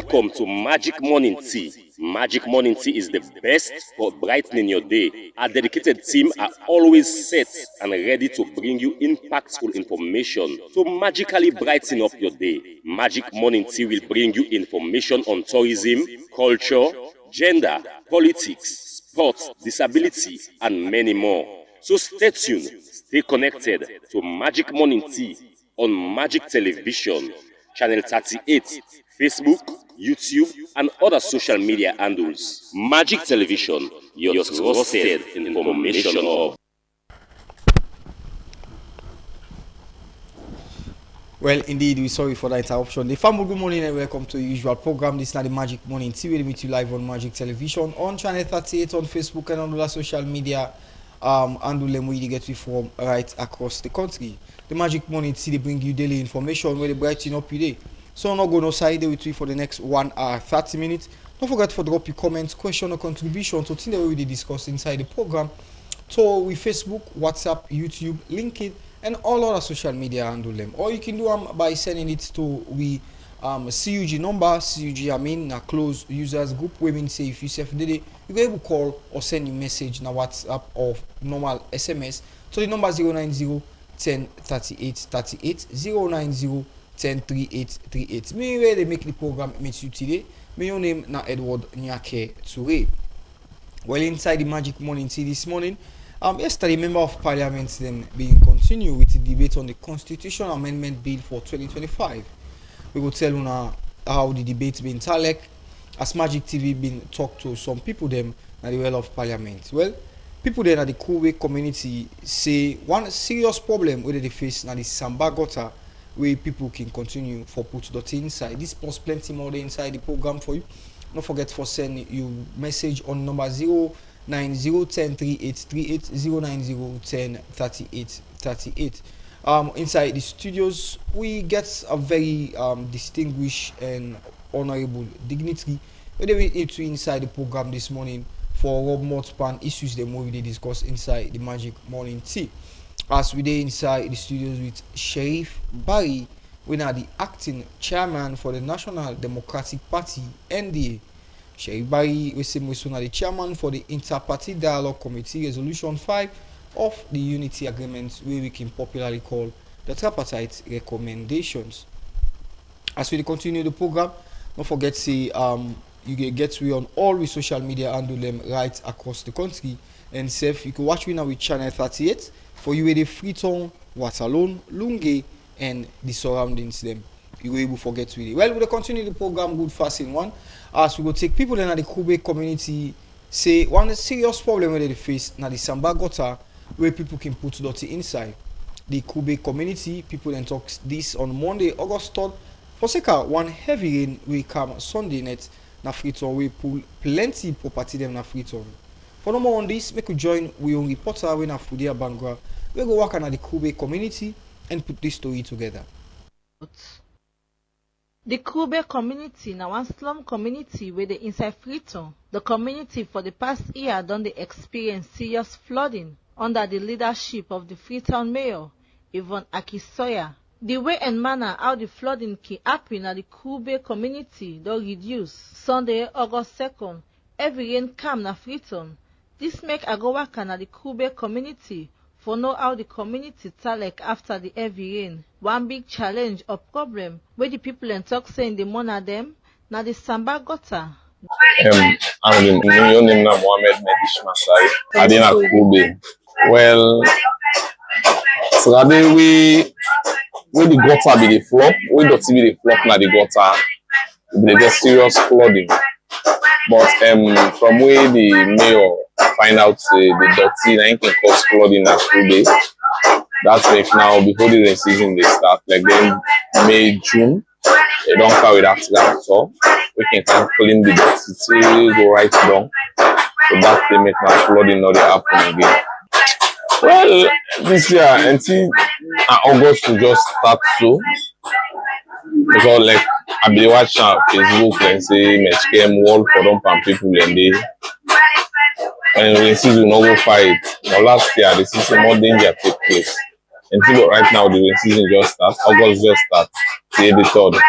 Welcome to Magic Morning Tea. Magic Morning Tea is the best for brightening your day. Our dedicated team are always set and ready to bring you impactful information to magically brighten up your day. Magic Morning Tea will bring you information on tourism, culture, gender, politics, sports, disability, and many more. So stay tuned, stay connected to Magic Morning Tea on Magic Television, Channel 38, Facebook, YouTube, and other social media handles. Magic Television, your trusted information hub. Well, indeed, we're sorry for that interruption. The family, good morning and welcome to the usual program. This is not the Magic Morning Tea. We'll meet you live on Magic Television, on Channel 38, on Facebook, and on other social media. And we get you from right across the country. The Magic Morning Tea, they bring you daily information where they brighten up your day. So I'm not going to side with you for the next 1 hour, 30 minutes. Don't forget to drop your comments, question, or contribution to things that we already discussed inside the program. So we Facebook, WhatsApp, YouTube, LinkedIn, and all other social media handle them. Or you can do them by sending it to we CUG number, CUG na close users group. We mean say if you say you can able call or send your message na WhatsApp or normal SMS. So the number 090 10 38 38 090 10 38 38. Me where they make the program meet you today. Me your name na Edward Nyake Toure. Well, inside the Magic Morning Tea this morning, yesterday member of Parliament then being continue with the debate on the Constitution Amendment Bill for 2025. We will tell you now how the debate been talek as Magic TV been talked to some people them at the well of Parliament. Well, people there at the Kube community say one serious problem where they face now the Samba gutter where people can continue for put dot inside. This plus plenty more inside the program for you. Don't forget for send you message on number 090103838 090103838. Inside the studios we get a very distinguished and honorable dignitary where they will to inside the program this morning for Rob Motspan issues the movie they discuss inside the Magic Morning Tea. As we dey inside the studios with Sheriff Barry, we are the acting chairman for the National Democratic Party (NDA). Sheriff Barry we say the chairman for the Inter-Party Dialogue Committee Resolution 5 of the Unity Agreement, where we can popularly call the tripartite recommendations. As we continue the program, don't forget to say you get we on all the social media handle them right across the country. And safe you can watch we now with Channel 38 for you with the Freetown, Waterloo, Lunge, and the surroundings them. You will able forget with it. Well, we'll continue the program good fast in one. As we go take people in the Kube community say one serious problem where they face now the Samba gutter where people can put dirty inside. The Kube community, people then talk this on Monday, August 3rd. For sake one heavy rain will come Sunday night na Freetown we pull plenty property them na Freetown. For no more on this, make we join we own reporter when Fudia Bangwa. We go work on the Kube community and put this story together. The Kube community na one slum community where they inside Freetown. The community for the past year done they experience serious flooding under the leadership of the Freetown Mayor, Yvonne Akisoya. The way and manner how the flooding can happen at the Kube community don't reduce. Sunday, August 2nd, every rain come na Freetown. This make I go work at the Kube community for know how the community talk after the heavy rain. One big challenge or problem where the people and talk saying the money them na the Samba gutter. I'm the name na Mohammed Medish Masai. Adina Kube. Well, so that we the gutter be the flop, we don't see the flop na the gutter, we get serious flooding. But from where the mayor find out the dirty na can cause flooding at Kube. That's make now before the rain season they start, like then May, June, they don't carry that so we can clean the dirty, go right down. So that they make now flooding not happen again. Well, this year until August to just start so. Because like I be watching Facebook and say match game wall for them and people and they and the season no go fight. Now last year the season more danger take place. Until right now the season just starts, August just starts, till the 3rd.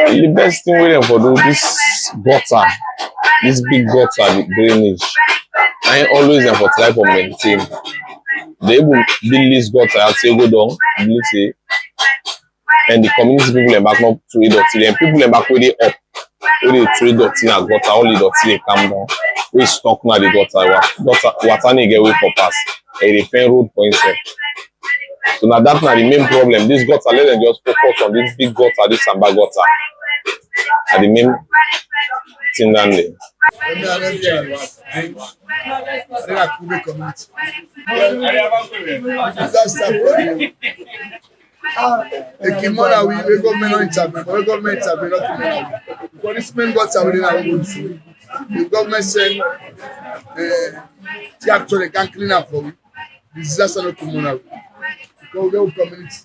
The best thing we them for do this gutter, this big gutter, the drainage. I ain't always them for try for maintain. They will build this gutter, I'll say go down, build it, and the community people them back not to it dirty. Then people them back where they up, where they trade dirty and gutter, only dirty they come down. We stuck now the gutter, water they get away for pass. And they pen road for himself. So now that's not the main problem. This gutter, let them just focus on this big gutter, this samba gutter. Are the main thing down there. The Kimona we government not intervene, but government intervene not Kimona. Because this main gutter within our own. The government send tractor they can clean up for we. The disaster not Kimona. Because we have community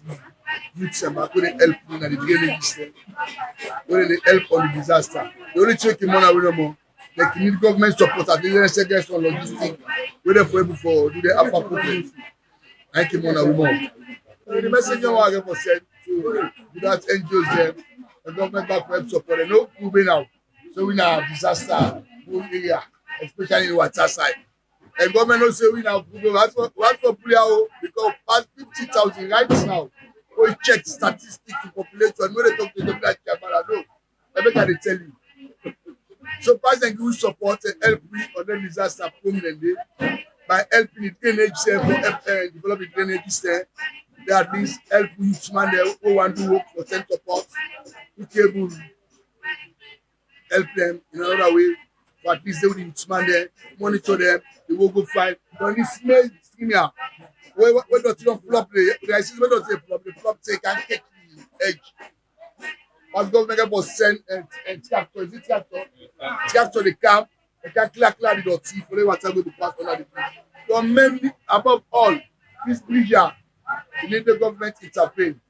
youths and back when they help in the drainage system, when they help on the disaster. The only thing Kimona we no more. Like you need government support at the second on logistics. Where they for able for do the alpha program. And Kimona we more. The message I want to send to that NGOs them, the government back help support. They no moving out. So we now disaster area, especially in the water side. And government no say we now what for player because past 50,000 right now. We check statistics to population. When they talk to the black camera, no. I bet I tell you. So President give support and help me on the disaster permanently by helping the drainage for develop the drainage system. They at least help youth man there who want to work for send support, who able help them in another way. For at least they will youth man there, monitor them, they will go find. But this small senior, where does it flop? The see where does it flop? The flop say can take the edge. As government was send and tractor, is it tractor? Tractor the camp, they can clear the dirty for the water go to pass under the bridge. So mainly above all, this bridge here, you need the government intervene.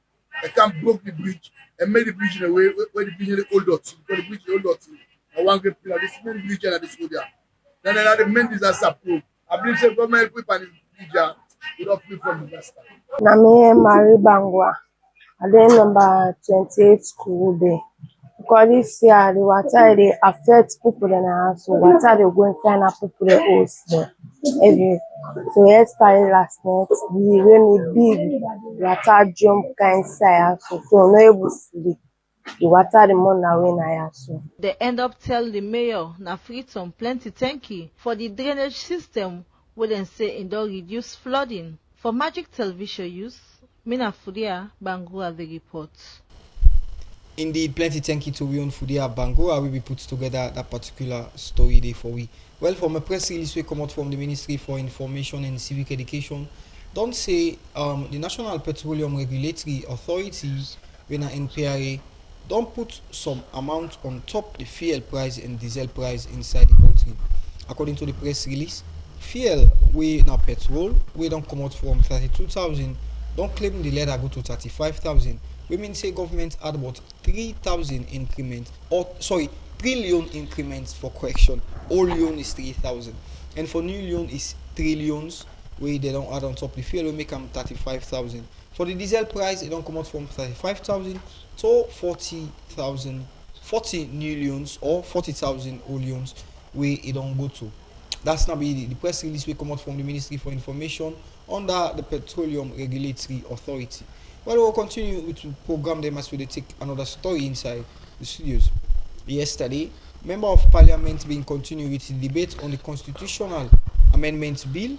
They can block the bridge and make the bridge in a way where the bridge is old dirty. Because the bridge is old dirty. I want to get this main bridge and this road there. Then another main disaster proof. I believe the government equip and this bridge here will not free from disaster. Name Marie Bangwa. I then number 28 school day. Because this year the water they affect people in the house. So water they go and find out people they host there. Every so yesterday last night the rain big water jump kind side so no able to sleep. The water the money away na so. They end up tell the mayor na Freetown plenty thank you for the drainage system where they say it don't reduce flooding. For Magic Television use, Mina Fudia Bangura the report. Indeed, plenty thank you to we on Fudia Bangura. We will put together that particular story there for we. Well, from a press release we come out from the Ministry for Information and Civic Education, don't say the National Petroleum Regulatory Authority, when NPRA, don't put some amount on top the fuel price and diesel price inside the country. According to the press release, fuel we now petrol we don't come out from 32,000, don't claim the letter go to 35,000. We mean say government add about 3,000 increments, or sorry, 3 loan increments for correction. All loan is 3,000, and for new loan is 3 loans where they don't add on top the fuel. We make them 35,000. For the diesel price, it don't come out from 35,000 to 40,000, 40 new loans or 40,000 old loans where it don't go to. That's not be the press release we come out from the Ministry for Information under the Petroleum Regulatory Authority. Well, we'll continue with the program them as we take another story inside the studios. Yesterday, Member of Parliament being continued with the debate on the Constitutional Amendment Bill.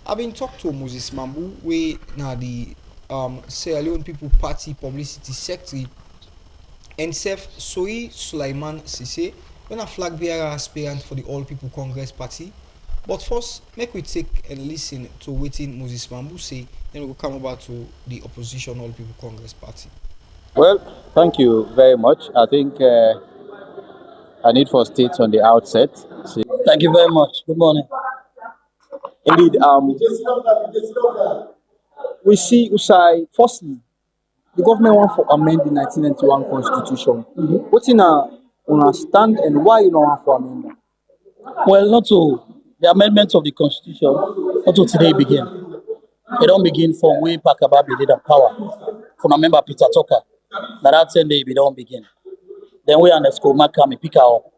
I've been talked to Moses Mambu, where now the Sierra Leone People Party Publicity Secretary, and Sef Soyi Sulaiman Sise, when a flag bearer aspirant for the All People Congress Party. But first, make we take and listen to what Moses Mambu say, then we'll come over to the opposition All People Congress Party. Well, thank you very much. I think I need for states on the outset. Thank you very much. Good morning. Indeed, we see Usai, firstly, the government want to amend the 1991 constitution. What's in a stand and why you don't want to amend that? Well, not to the amendment of the constitution, not to today begin. It don't begin from way back about the leader power. From a member Peter Tucker. That 10 day we don't begin. Then we and the school mark come pick her up.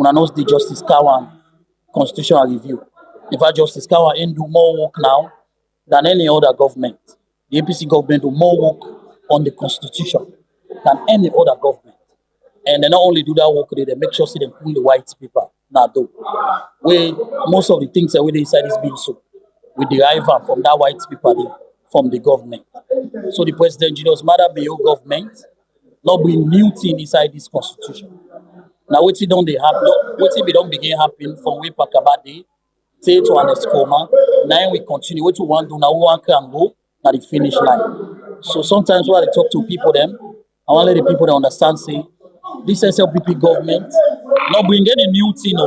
Una knows the Justice Kawan constitutional review. In fact, Justice Kawan ain't do more work now than any other government. The APC government do more work on the constitution than any other government. And they not only do that work, they make sure they pull the white paper. Now, though, where most of the things that we inside this bill, so we derive from that white paper from the government. So the President Julius Maada Bio government not bring new thing inside this constitution. Now, what it don't they happen? What it don't begin happen from way back about day, say to an escoma. Now we continue. What we want to do now, we want can go at the finish line. So sometimes when I talk to people, I want to let the people understand, say, this SLPP government not bring any new thing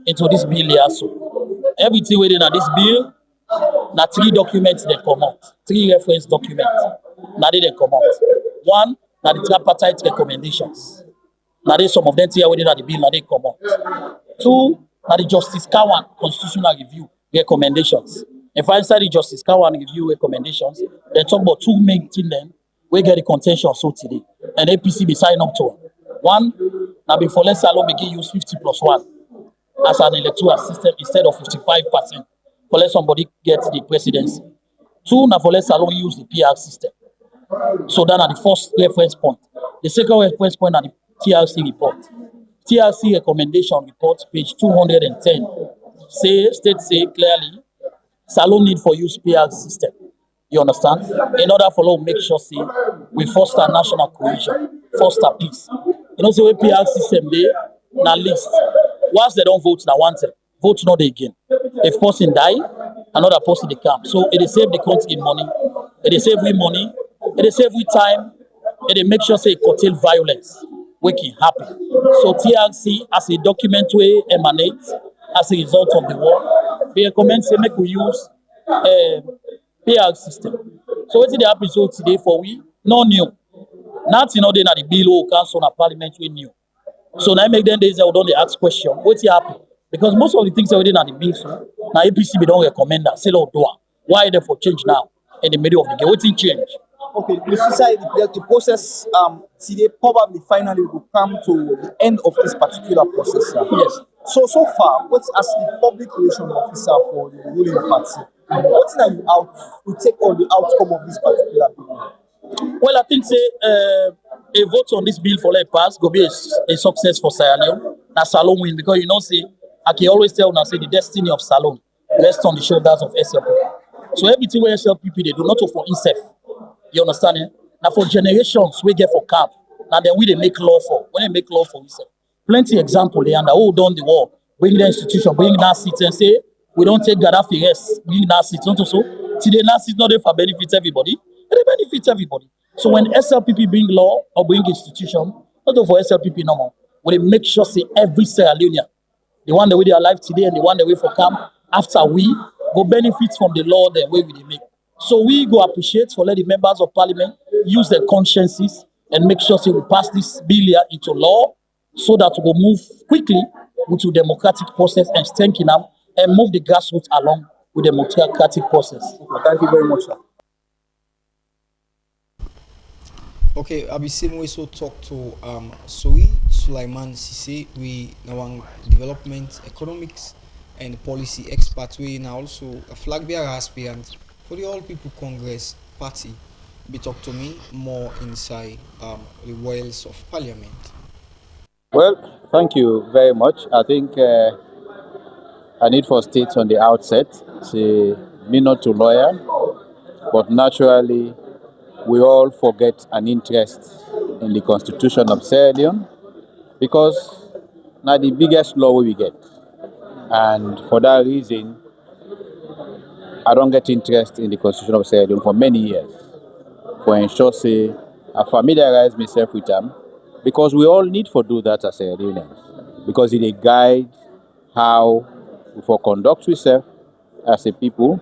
into this bill here. So everything within this bill, now 3 documents they come out, 3 reference documents. Now they come out. One, now the tripartite recommendations. Now they some of them here within the bill, now they come out. 2, now the Justice Kawan constitutional review recommendations. If I inside the Justice Kawan review recommendations, they talk about 2 main things then we get the contention so today. And APC be sign up to it. 1, now before let's alone begin use 50+1 as an electoral system instead of 55%. For let somebody get the presidency. 2, now for let's alone use the PR system. So that are the first reference point. The second reference point are the TRC report. TRC recommendation report, page 210, say clearly, Salon need for use PR system. You understand? In order for us to make sure, say, we foster national cohesion, foster peace. You know, so PR system there, na list. Once they don't vote, now one time, vote not again. If person die, another person they come. So it is save the country money, it is save we money, it is save we time, it is make sure say curtail violence, waking happy. So TRC as a document way emanates as a result of the war. They recommend say make we use PR system. So what did happen so today for we? No new. Nothing other than the bill or council and parliament we new. So now make them days that we don't ask question. What's happen? Because most of the things that we did in the bill, so now APC we don't recommend that. Say Lord do. Why they for change now in the middle of the game? What's in change? Okay, the society, the process today probably finally will come to the end of this particular process. Yes. So far, what as the public relations officer for the ruling party, what are you out to take on the outcome of this particular bill? Well, I think say a vote on this bill for let pass go be a success for Sierra Leone. Now Salon win because you know say I can always tell now say the destiny of Salon rests on the shoulders of SLPP. So everything where SLPP they do not for itself. You understand it? Now for generations we get for camp. Now then we they make law for when they make law for itself. Plenty example they and hold on the war, bring the institution, bring that seat and say we don't take Gaddafi rest, bring that seat. Not so today that seat not there for benefit everybody. They benefit everybody. So when SLPP bring law or bring institution, not for SLPP no more, we make sure say every Sierra Leonean, the one that we are alive today and the one that we for camp after we go benefit from the law the way we make. So we go appreciate for let the members of parliament use their consciences and make sure say we pass this bill here into law so that we will move quickly into democratic process and strengthen them and move the grassroots along with the democratic process. Okay, thank you very much, sir. Okay, Abisimo also talk to Sohi Sulaiman Sise, we now development, economics and policy expert. We now also a flag bearer aspirant for the All People Congress Party. Be talk to me more inside the walls of Parliament. Well, thank you very much. I think I need for state on the outset, say me not a lawyer, but naturally we all forget an interest in the Constitution of Sierra Leone because now the biggest law we get. And for that reason, I don't get interest in the Constitution of Sierra Leone for many years. For ensure, say, I familiarize myself with them because we all need to do that as Sierra Leoneans. Because it guides how we for conduct ourselves as a people,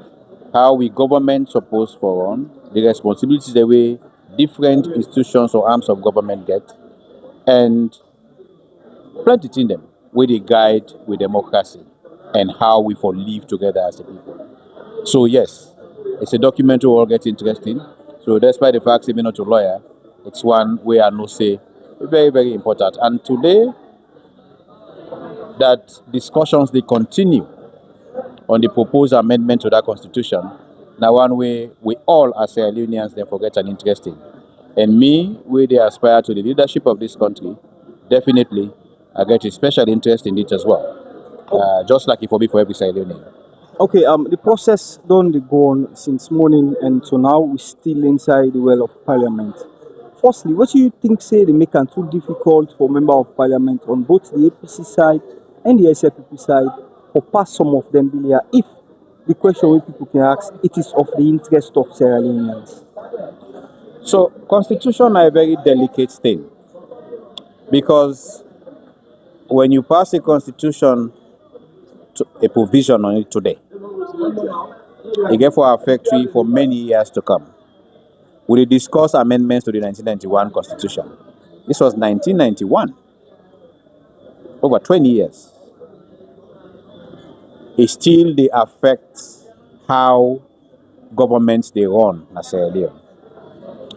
how we government supposed for on, the responsibilities the way different institutions or arms of government get, and plenty in them where they guide with democracy and how we for live together as a people. So yes, it's a document we all get interested in. So despite the fact that I'm not a lawyer, it's one where I know say very, very important. And today, that discussions they continue on the proposed amendment to that constitution. Now, one way we all as Sierra Leoneans then forget an interest in. And me, we they aspire to the leadership of this country, definitely I get a special interest in it as well. Just like it will be for every Sierra Leonean. Okay, the process don't go on since morning and so now we're still inside the well of parliament. Firstly, what do you think say they make it too difficult for member of parliament on both the APC side and the SLPP side for pass some of them bill if the question where people can ask it is of the interest of Sierra Leoneans? So constitution are a very delicate thing because when you pass a constitution to a provision on it today, it get for affect you for many years to come. We will discuss amendments to the 1991 Constitution. This was 1991, over 20 years. It still they affect how governments they run as Sierra Leone.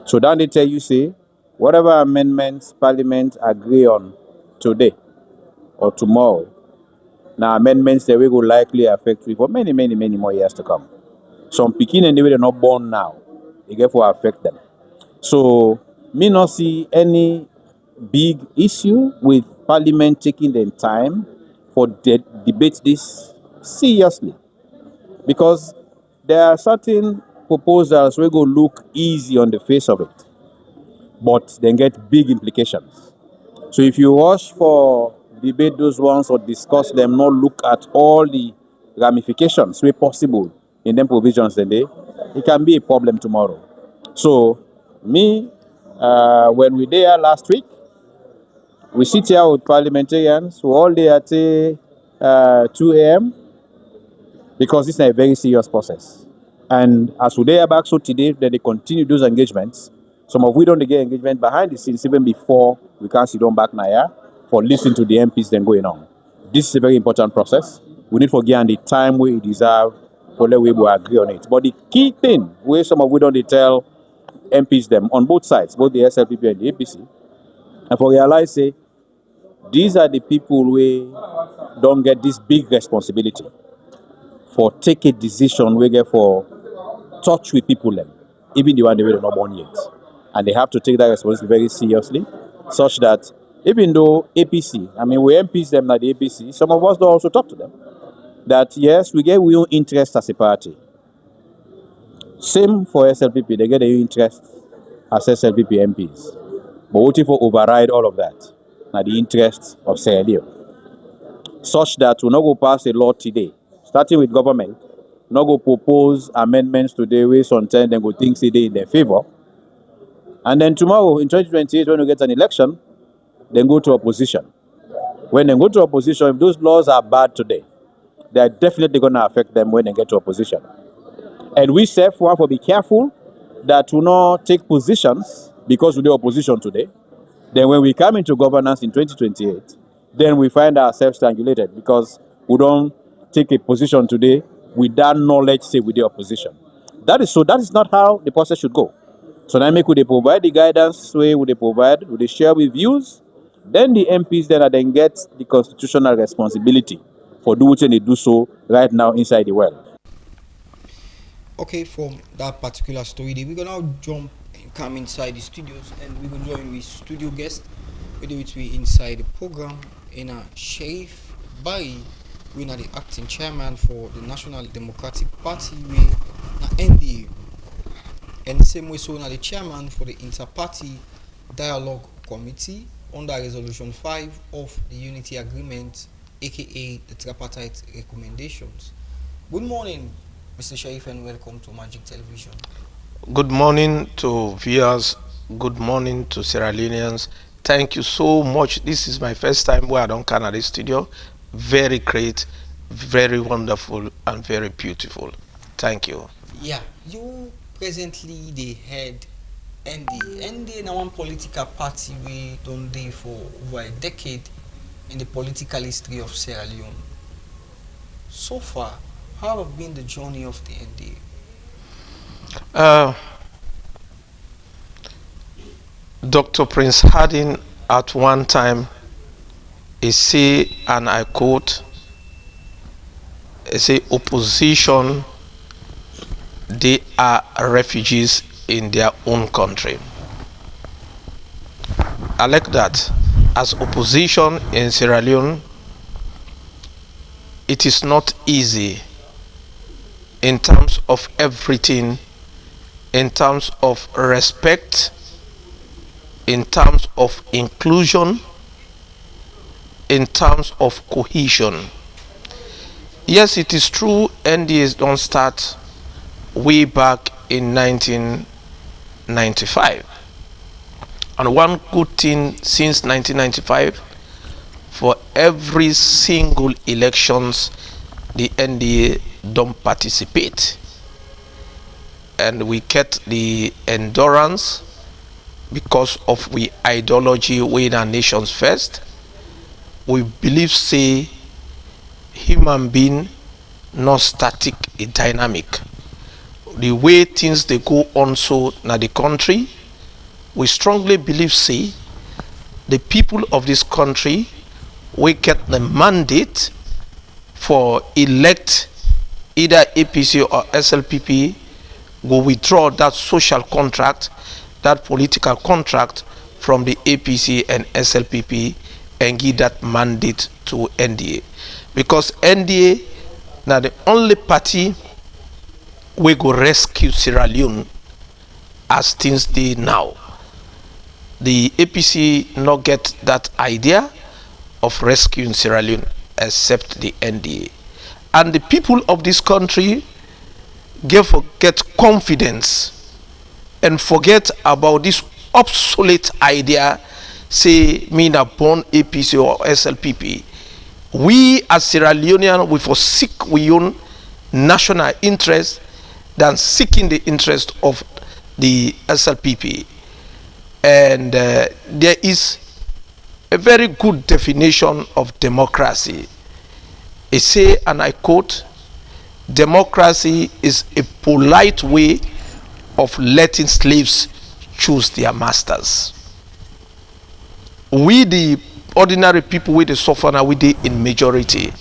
So then they tell you, say, whatever amendments Parliament agree on today or tomorrow, now amendments that will go likely affect you for many, many, many more years to come. Some picking and they are not born now, they get for affect them. So me not see any big issue with Parliament taking their time for debate this seriously, because there are certain proposals we go look easy on the face of it, but then get big implications. So if you rush for debate those ones or discuss them, not look at all the ramifications where possible in them provisions today, it can be a problem tomorrow. So me, when we there last week, we sit here with parliamentarians who all day at 2 a.m. because this is a very serious process. And as we there back so today, that they continue those engagements. Some of we don't get engagement behind the scenes even before we can sit down back now for listening to the MPs then going on. This is a very important process. We need to give the time we deserve for let we will agree on it. But the key thing where some of we don't tell MPs them on both sides, both the SLPP and the APC, and for realize say these are the people who don't get this big responsibility for take a decision we get for touch with people them, even the one they were not born yet. And they have to take that responsibility very seriously, such that even though APC, I mean we MPs them at the APC, some of us don't also talk to them. That yes, we get real interest as a party. Same for SLPP, they get their interest as SLPP MPs. But what if we override all of that? Now the interests of Sierra Leone. Such that we not go pass a law today, starting with government, not go propose amendments today, waste on 10, then go think say they in their favor. And then tomorrow, in 2028, when we get an election, then go to opposition. When they go to opposition, if those laws are bad today, they are definitely going to affect them when they get to opposition. And we self want to be careful that we not take positions because we do opposition today. Then when we come into governance in 2028, then we find ourselves strangulated because we don't take a position today with that knowledge, say, with the opposition. That is not how the process should go. So now make would they provide the guidance, way would they provide, would they share with views? Then the MPs then get the constitutional responsibility for doing they do so right now inside the well. Okay, from that particular story, we're gonna now jump and come inside the studios, and we're gonna join with studio guest, which we inside the program in a Sheriff Barry, we are the acting chairman for the National Democratic Party, we NDA, and the same way so now the chairman for the Inter-Party Dialogue Committee under Resolution 5 of the Unity Agreement, aka the tripartite recommendations. Good morning, Mr. Sheriff, and welcome to Magic Television. Good morning to viewers. Good morning to Sierra Leoneans. Thank you so much. This is my first time where I don't come at the studio. Very great, very wonderful, and very beautiful. Thank you. Yeah, you presently the head ND now one political party we don't do for over a decade in the political history of Sierra Leone. So far, how have been the journey of the NDA? Dr. Prince Harding at one time, he say, and I quote, he say, opposition, they are refugees in their own country. I like that. As opposition in Sierra Leone, it is not easy in terms of everything, in terms of respect, in terms of inclusion, in terms of cohesion. Yes, it is true, NDAs don't start way back in 1995. And one good thing since 1995, for every single elections, the NDA don't participate. And we get the endurance because of we ideology with our nations first. We believe say human being not static, a dynamic. The way things they go on so na the country, we strongly believe say the people of this country we get the mandate for elect either APC or SLPP, go withdraw that social contract, that political contract from the APC and SLPP and give that mandate to NDA. Because NDA now the only party we go rescue Sierra Leone as things they now. The APC not get that idea of rescuing Sierra Leone except the NDA. And the people of this country get confidence and forget about this obsolete idea, say me na born APC or SLPP. We as Sierra Leonean, we forsake we own national interest than seeking the interest of the SLPP. And there is a very good definition of democracy. It say, and I quote, democracy is a polite way of letting slaves choose their masters. We the ordinary people, we the suffer now, we the in majority.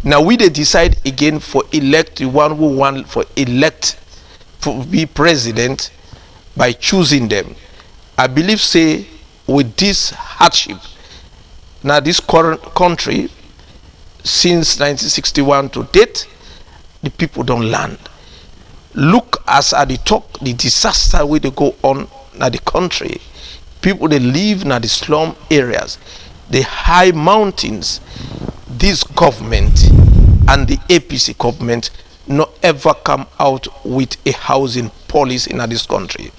Now we they decide again for elect the one who want for elect for be president by choosing them. I believe say with this hardship, now this current country since 1961 to date, the people don't land. Look as at the talk, the disaster where they go on in the country. People they live in the slum areas, the high mountains. This government and the APC government not ever come out with a housing policy in this country.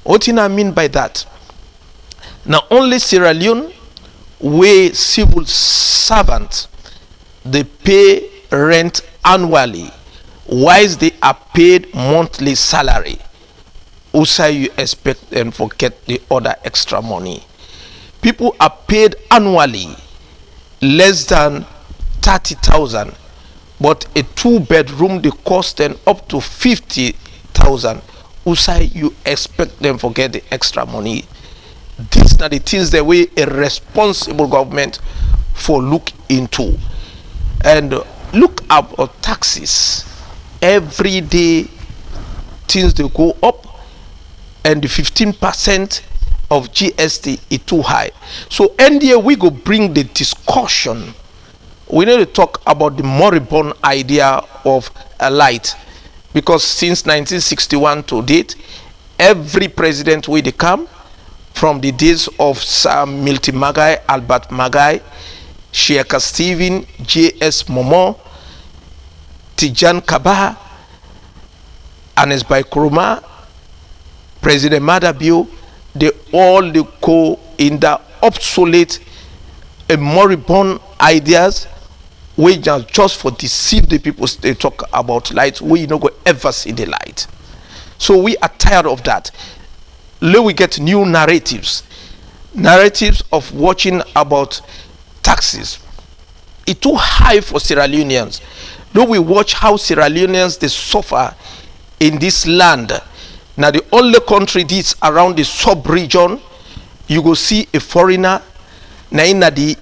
What do I mean by that? Now only Sierra Leone where civil servants they pay rent annually, whilst they are paid monthly salary. Also you expect them to get the other extra money. People are paid annually less than 30,000, but a 2-bedroom they cost them up to 50,000. Also you expect them to get the extra money. These are the things that we a responsible government for look into. And look up at taxes. Every day things they go up, and the 15% of GST is too high. So NDA we go bring the discussion. We need to talk about the moribund idea of a light, because since 1961 to date, every president will come from the days of Sam Milty Magai, Albert Magai, Sheikh Stephen, J.S. Momo, Tijan Kabaha, Anes Baikroma, President Madabio, they all go in the obsolete and moribund ideas which are just for deceive the people. They talk about light, we not go ever see the light. So we are tired of that. Let we get new narratives of watching about taxes. It's too high for Sierra Leoneans. Though we watch how Sierra Leoneans they suffer in this land. Now the only country this around the sub-region you go see a foreigner, na the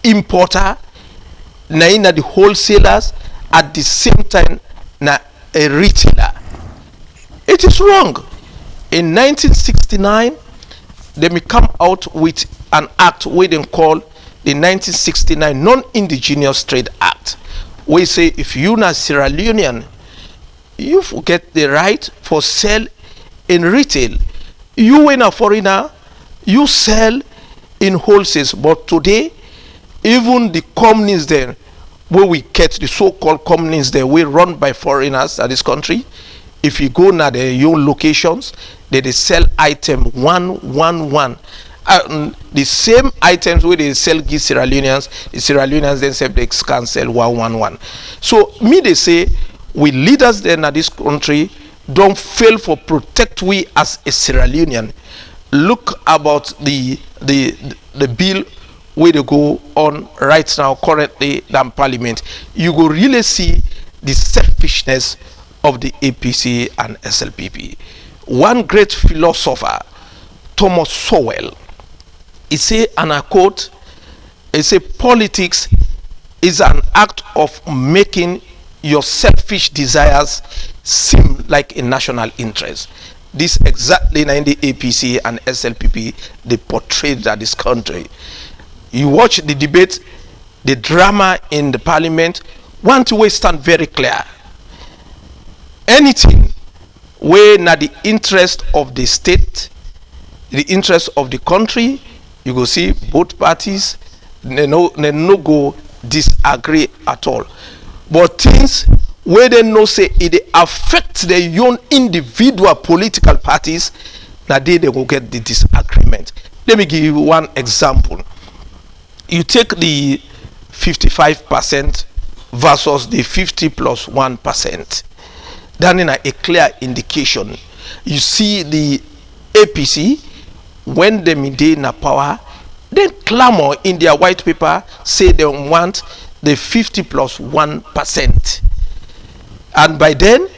importer, na the wholesalers, at the same time na a retailer. It is wrong. In 1969, they may come out with an act we then call the 1969 Non-Indigenous Trade Act. We say if you na Sierra Leonean, you forget the right for sell in retail. You when a foreigner, you sell in wholesale. But today, even the companies there, where we get the so-called companies there, we run by foreigners at this country. If you go now their own locations, they sell item 111. The same items where they sell give Sierra Leoneans, the Sierra Leoneans themselves they can sell 111. So me they say we leaders then at this country don't fail for protect we as a Sierra Leonean. Look about the bill where they go on right now currently in Parliament. You will really see the selfishness of the APC and SLPP. One great philosopher, Thomas Sowell, he say, and I quote, he say, politics is an act of making your selfish desires seem like a national interest. This exactly in the APC and SLPP, they portrayed that this country. You watch the debate, the drama in the parliament, one two ways stand very clear. Anything where not the interest of the state, the interest of the country, you go see both parties, they no go disagree at all. But things where they know say it affect their own individual political parties, now they will get the disagreement. Let me give you one example. You take the 55% versus the 50 plus 1%. Then in a clear indication, you see the APC, when they maintain power, they clamor in their white paper, say they want the 50 plus 1%. And by then,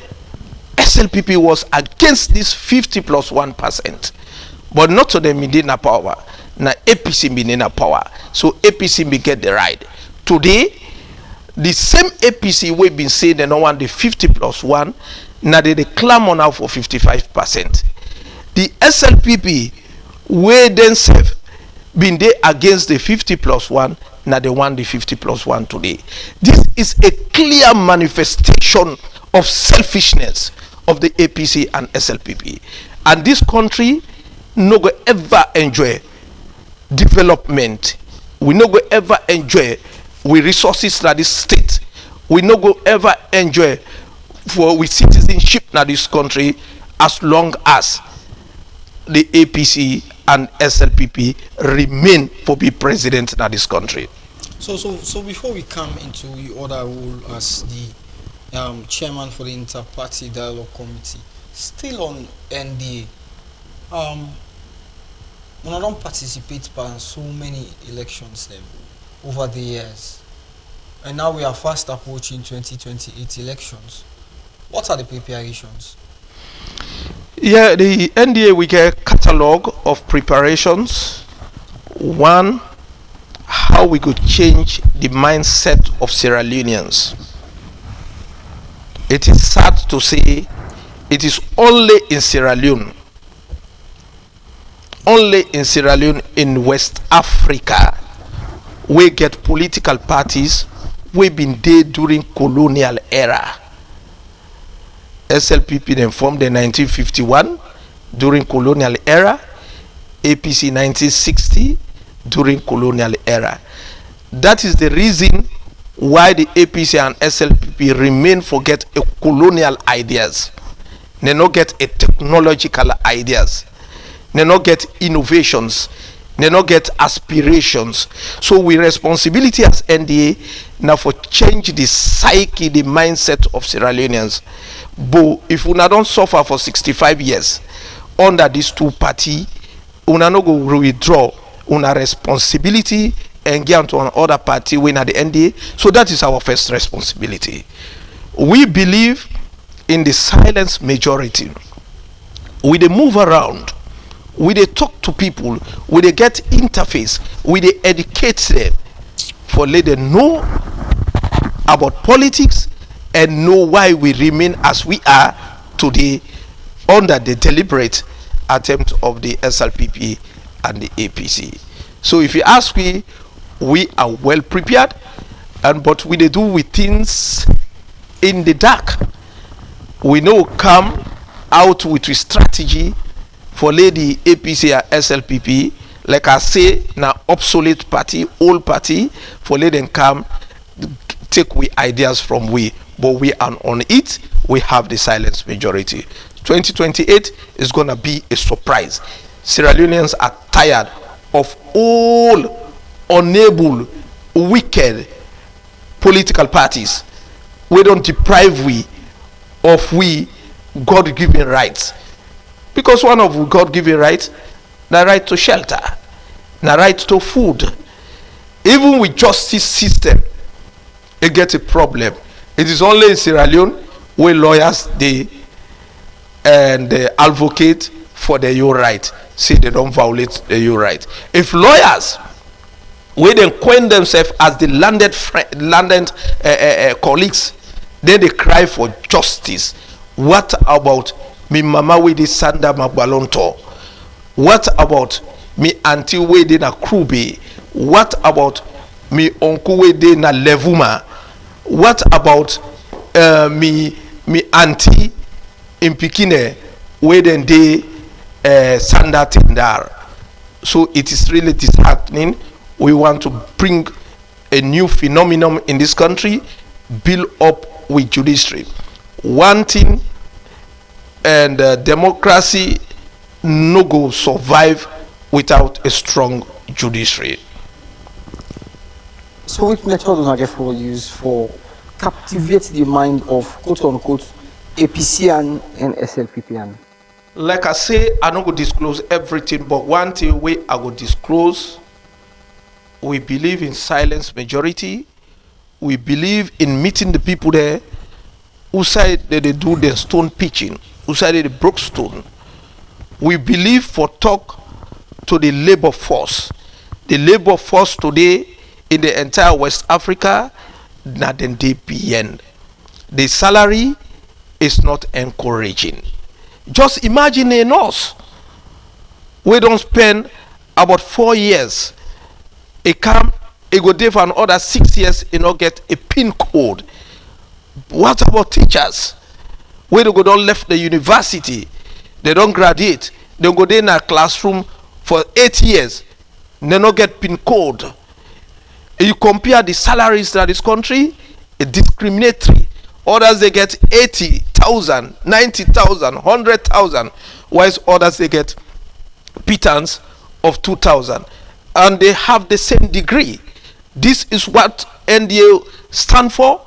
SLPP was against this 50 plus 1%. But not to the maintain power. Now APC maintain power. So APC may get the right. Today, the same APC we've been saying they don't want the 50 plus 1, now they clamor now for 55%. The SLPP, where themselves been there against the 50 plus 1, now they want the 50 plus 1 today. This is a clear manifestation of selfishness of the APC and SLPP. And this country no go ever enjoy development. We no go ever enjoy with resources that this state. We no go ever enjoy for with citizenship in this country as long as the APC and SLPP remain for be president in this country. So before we come into your other role as the chairman for the Inter-Party Dialogue Committee, still on NDA, when I don't participate in so many elections them over the years, and now we are fast approaching 2028 elections. What are the preparations? Yeah, the NDA we get a catalog of preparations. One, how we could change the mindset of Sierra Leoneans. It is sad to say it is only in Sierra Leone, in West Africa, we get political parties we've been there during colonial era. SLPP then formed in 1951 during colonial era, APC 1960 during colonial era. That is the reason why the APC and SLPP remain forget a colonial ideas. They not get a technological ideas. They not get innovations. They not get aspirations. So we responsibility as NDA now for change the psyche, the mindset of Sierra Leoneans. But if we don't suffer for 65 years under these two parties, we no go withdraw una responsibility and get onto another party when at the NDA. So that is our first responsibility. We believe in the silent majority. We dey move around. we dey talk to people, we dey get interface, we dey educate them for let them know about politics and know why we remain as we are today under the deliberate attempt of the SLPP and the APC. So if you ask me, we are well prepared, and but we dey do with things in the dark. We know come out with a strategy for lady APC and SLPP, like I say, na obsolete party, old party, for let them come take we ideas from we, but we are on it. We have the silent majority. 2028 is gonna be a surprise. Sierra Leoneans are tired of all unable, wicked political parties. We don't deprive we of we God-given rights, because one of God-given rights, the right to shelter, the right to food. Even with justice system, it gets a problem. It is only in Sierra Leone where lawyers they advocate for their your right, say they don't violate their your right. If lawyers where they coin themselves as the landed colleagues, then they cry for justice. What about me mama we de Sanda Magbalonto? What about me auntie we de na Krube? What about me uncle we de na Levuma? What about me auntie in Pikine we de Sanda Tindar? So it is really disheartening. We want to bring a new phenomenon in this country, build up with judiciary. One thing, and democracy no go survive without a strong judiciary. So which method on for use for captivate the mind of quote unquote APCian and SLPPian? Like I say, I don't go disclose everything, but one thing we I go disclose, we believe in silence majority. We believe in meeting the people there who side they do their stone pitching, who side they broke stone. We believe for talk to the labor force. The labor force today in the entire West Africa, not the DPN. The salary is not encouraging. Just imagine in us, we don't spend about 4 years. It go there for another 6 years, you know, get a PIN code. What about teachers? Where they go don't left the university, they don't graduate, they go there in a classroom for 8 years, they don't get PIN code. You compare the salaries in this country, it's discriminatory. Others they get 80,000, 90,000, 100,000, whilst others they get pittance of 2,000, and they have the same degree. This is what NDA stand for,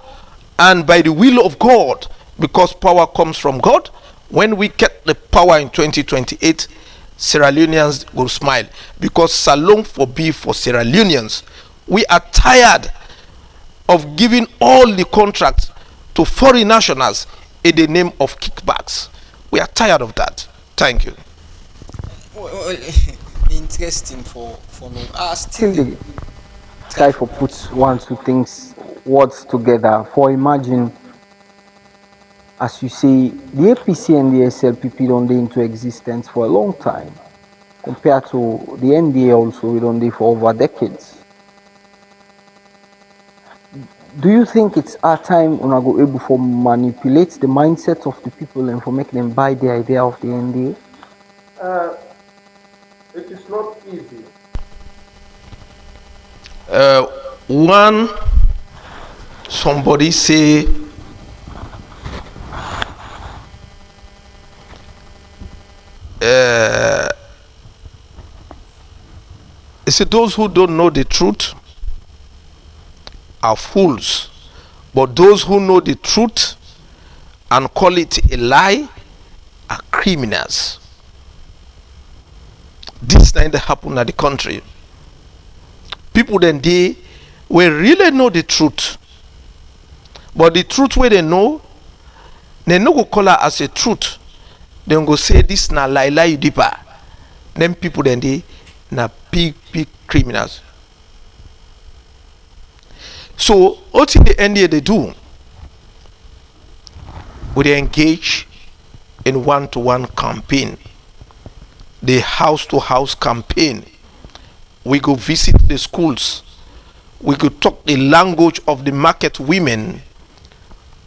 and by the will of God, because power comes from God, when we get the power in 2028, Sierra Leoneans will smile, because Salon for beef for Sierra Leoneans. We are tired of giving all the contracts to foreign nationals in the name of kickbacks. We are tired of that. Thank you. Well, interesting for me. Still the try for put 1, 2 things, words together for imagine, as you say, the APC and the SLPP don't dey into existence for a long time compared to the NDA also we don't dey for over decades. Do you think it's our time when I go able to manipulate the mindset of the people and for make them buy the idea of the NDA? It is not easy. One, somebody say those who don't know the truth are fools, but those who know the truth and call it a lie are criminals. This thing that happened at the country, people then they will really know the truth, but the truth where they know, they no go call her as a truth. They go say this na lie deeper. them people then they na big criminals. So what in the NDA they do? We they engage in one-to-one campaign, the house-to-house campaign. We go visit the schools. We go talk the language of the market women.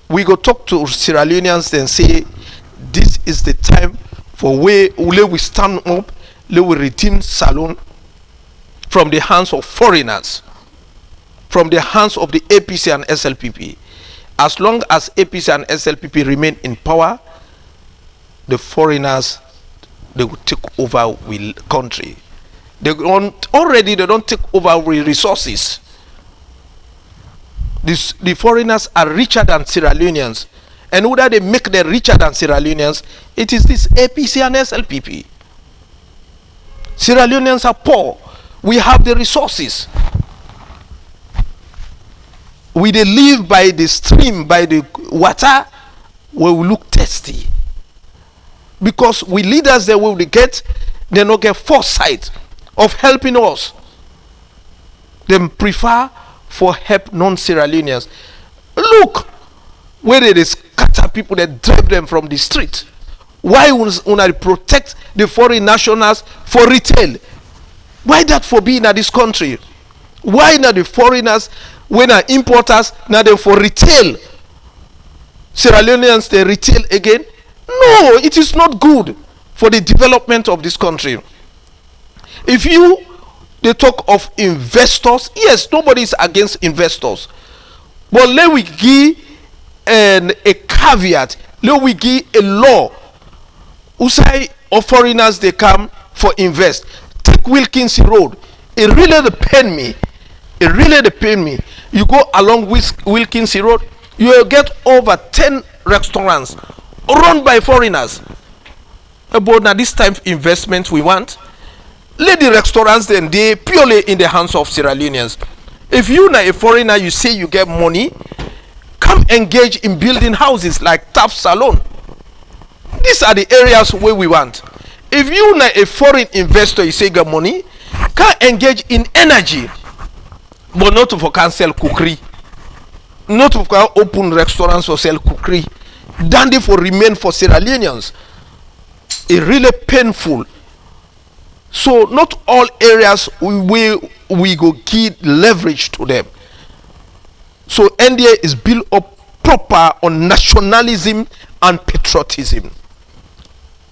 We go talk to Sierra Leoneans and say, this is the time for where we stand up, we redeem Salone from the hands of foreigners, from the hands of the APC and SLPP. As long as APC and SLPP remain in power, the foreigners, they will take over the country. They don't take over resources. The foreigners are richer than Sierra Leoneans, and whether they make them richer than Sierra Leoneans, it is this APC and SLPP. Sierra Leoneans are poor. We have the resources. We they live by the stream, by the water, where we look thirsty. Because we leaders that will get, they not get foresight of helping us. They prefer for help non-Sierra Leoneans. Look, where they scatter people, that drive them from the street. Why una protect the foreign nationals for retail? Why that for being in this country? Why not the foreigners, when are importers, now they for retail? Sierra Leoneans, they retail again? No, it is not good for the development of this country. If they talk of investors, yes, nobody is against investors, but let we give a caveat, let we give a law who say of foreigners they come for invest. Take Wilkins Road, it really pain me. You go along with Wilkins Road, you will get over 10 restaurants run by foreigners. About now this time investment we want, let the restaurants then they purely in the hands of Sierra Leoneans. If you are a foreigner, you say you get money, come engage in building houses like Taf Salone. These are the areas where we want. If you are a foreign investor, you say you get money, can engage in energy, but not for can sell cookery, not for open restaurants or sell cookery. Dandy for remain for Sierra Leoneans. It's really painful. So not all areas we go give leverage to them. So NDA is built up proper on nationalism and patriotism.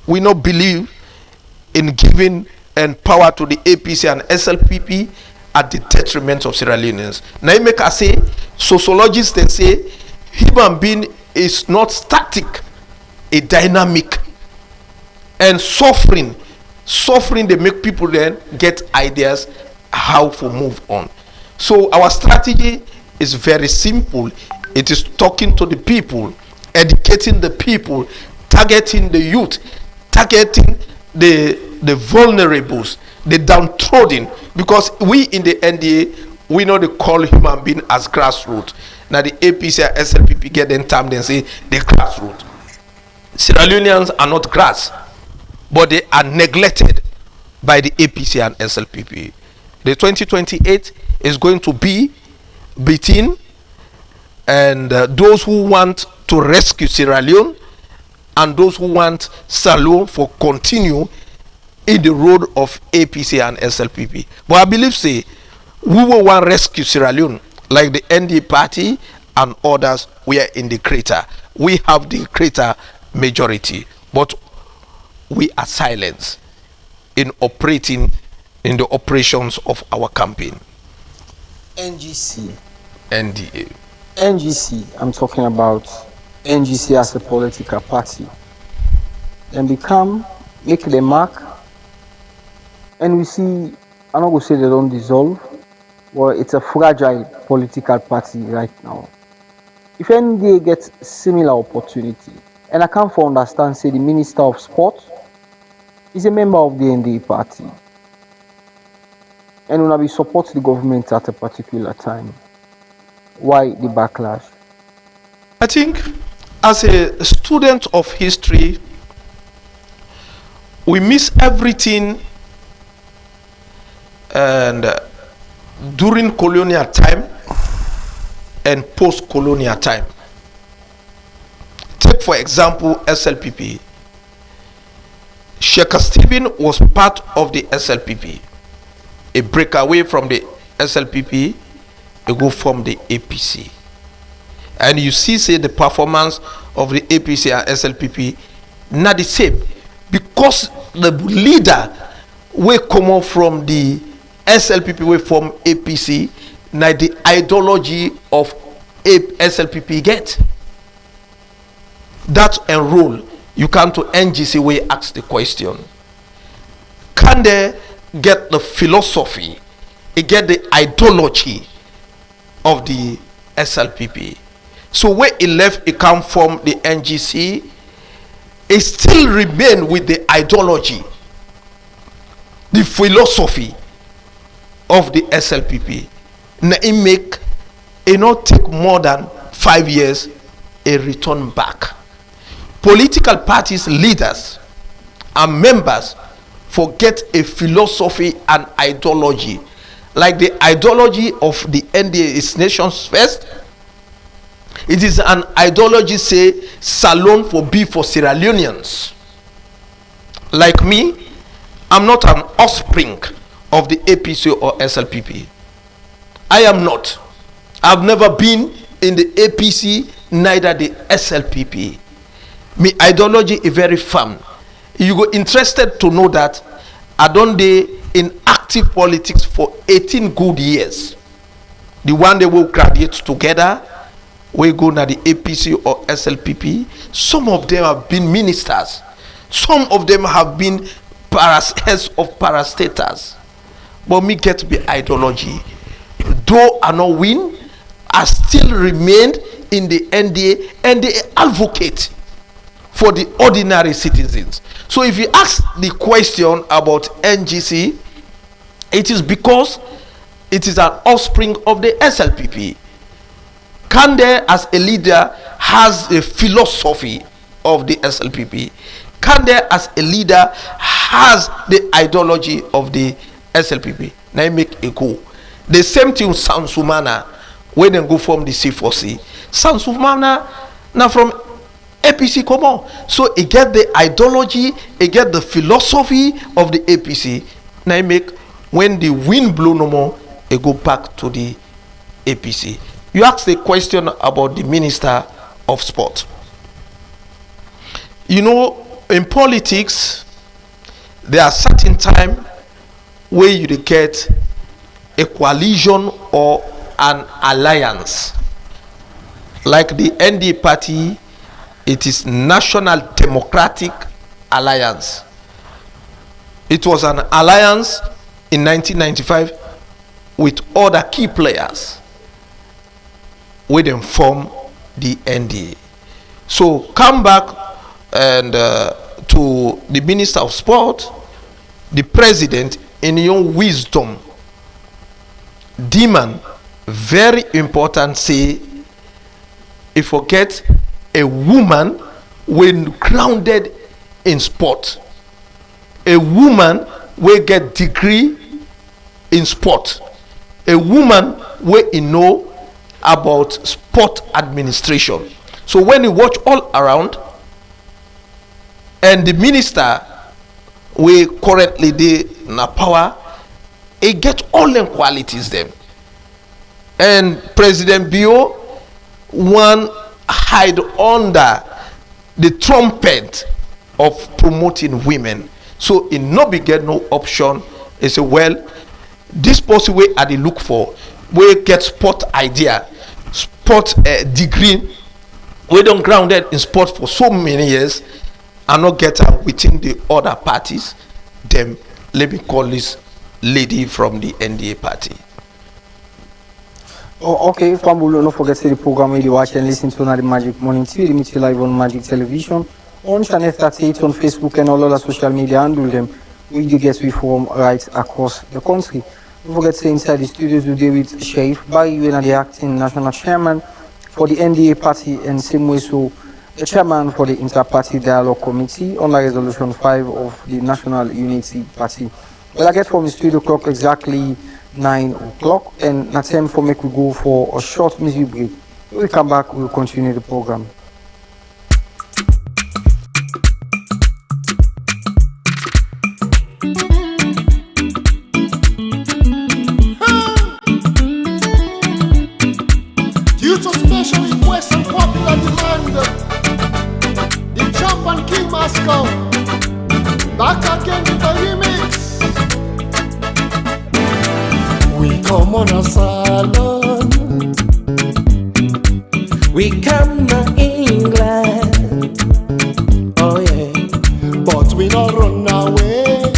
We not believe in giving and power to the APC and SLPP at the detriment of Sierra Leoneans. Now you make us say, sociologists they say human being is not static, a dynamic, and suffering they make people then get ideas how to move on. So our strategy is very simple. It is talking to the people, educating the people, targeting the youth, targeting the vulnerables, the downtrodden, because we in the NDA we know they call human being as grassroots. Now the APC and SLPP get them termed and say the grassroots. Sierra Leoneans are not grass, but they are neglected by the APC and SLPP. The 2028 is going to be between and those who want to rescue Sierra Leone and those who want Salone for continue in the road of APC and SLPP. But I believe say we will want rescue Sierra Leone like the ND party and others. We are in the crater. We have the crater majority, but we are silent in operating in the operations of our campaign. NGC. NDA. NGC, I'm talking about NGC as a political party. Then make the mark, and we see, I'm not going to say they don't dissolve, well, it's a fragile political party right now. If NDA gets similar opportunity, and I can't for understand, say the Minister of Sport is a member of the NDA party, and when we support the government at a particular time, why the backlash? I think as a student of history, we miss everything and during colonial time and post-colonial time. Take for example SLPP. Sheikh Stephen was part of the SLPP. A breakaway from the SLPP, a go from the APC. And you see, say the performance of the APC and SLPP not the same, because the leader will come out from the SLPP way from APC, now the ideology of SLPP get. That enroll, you come to NGC where you ask the question, can they get the philosophy, get the ideology of the SLPP? So where it left, it come from the NGC, it still remain with the ideology, the philosophy of the SLPP. Now it make it not take more than 5 years a return back. Political parties leaders and members forget a philosophy and ideology, like the ideology of the NDA is nations first. It is an ideology say salon for beef for Sierra Leoneans. Like me, I'm not an offspring of the APC or SLPP. I am not. I've never been in the APC, neither the SLPP. My ideology is very firm. You go interested to know that I don't dey in active politics for 18 good years. The one they will graduate together, we go na the APC or SLPP. Some of them have been ministers. Some of them have been heads of parastatals. But me get the ideology. Though I not win, I still remain in the NDA and they advocate for the ordinary citizens. So if you ask the question about NGC, it is because it is an offspring of the SLPP. Kande as a leader has a philosophy of the SLPP. Kande as a leader has the ideology of the SLPP. Now make a go. The same thing with Sansumana, when they go from the C4C. Sansumana now from APC come on. So it get the ideology, it get the philosophy of the APC. Now make when the wind blow no more, it go back to the APC. You ask the question about the Minister of Sport. You know, in politics, there are certain time where you get a coalition or an alliance. Like the ND party, it is National Democratic Alliance. It was an alliance in 1995 with other key players where they form the NDA. So come back and to the Minister of Sport, the President in your wisdom demand very important say if forget a woman when grounded in sport, a woman will get degree in sport, a woman will know about sport administration. So when you watch all around, and the minister we currently dey na power, it get all them qualities them. And President Bio one hide under the trumpet of promoting women. So it no be get no option. They say, well, this person way I dey look for, we get sport idea, sport degree, we don't grounded in sport for so many years, and not get her within the other parties. Them, let me call this lady from the NDA party. Oh, okay, Fambulo, don't forget to the program you watch and listen to on the Magic Morning TV. We meet you live on Magic Television, on Channel 38, on Facebook and all other social media handle them. We do get we from right across the country. Don't forget to inside the studios today with Sheriff Barry, you are the acting national chairman for the NDA party, and same way so the chairman for the Inter-Party Dialogue Committee on the Resolution 5 of the National Unity Party. Well, I get from the studio clock exactly 9 o'clock, and that's time for me to go for a short music break. When we come back, we'll continue the program. Due to special request and popular demand, the champion King must come back again with a remix. We come on a salon, we come to England, oh yeah, but we not run away.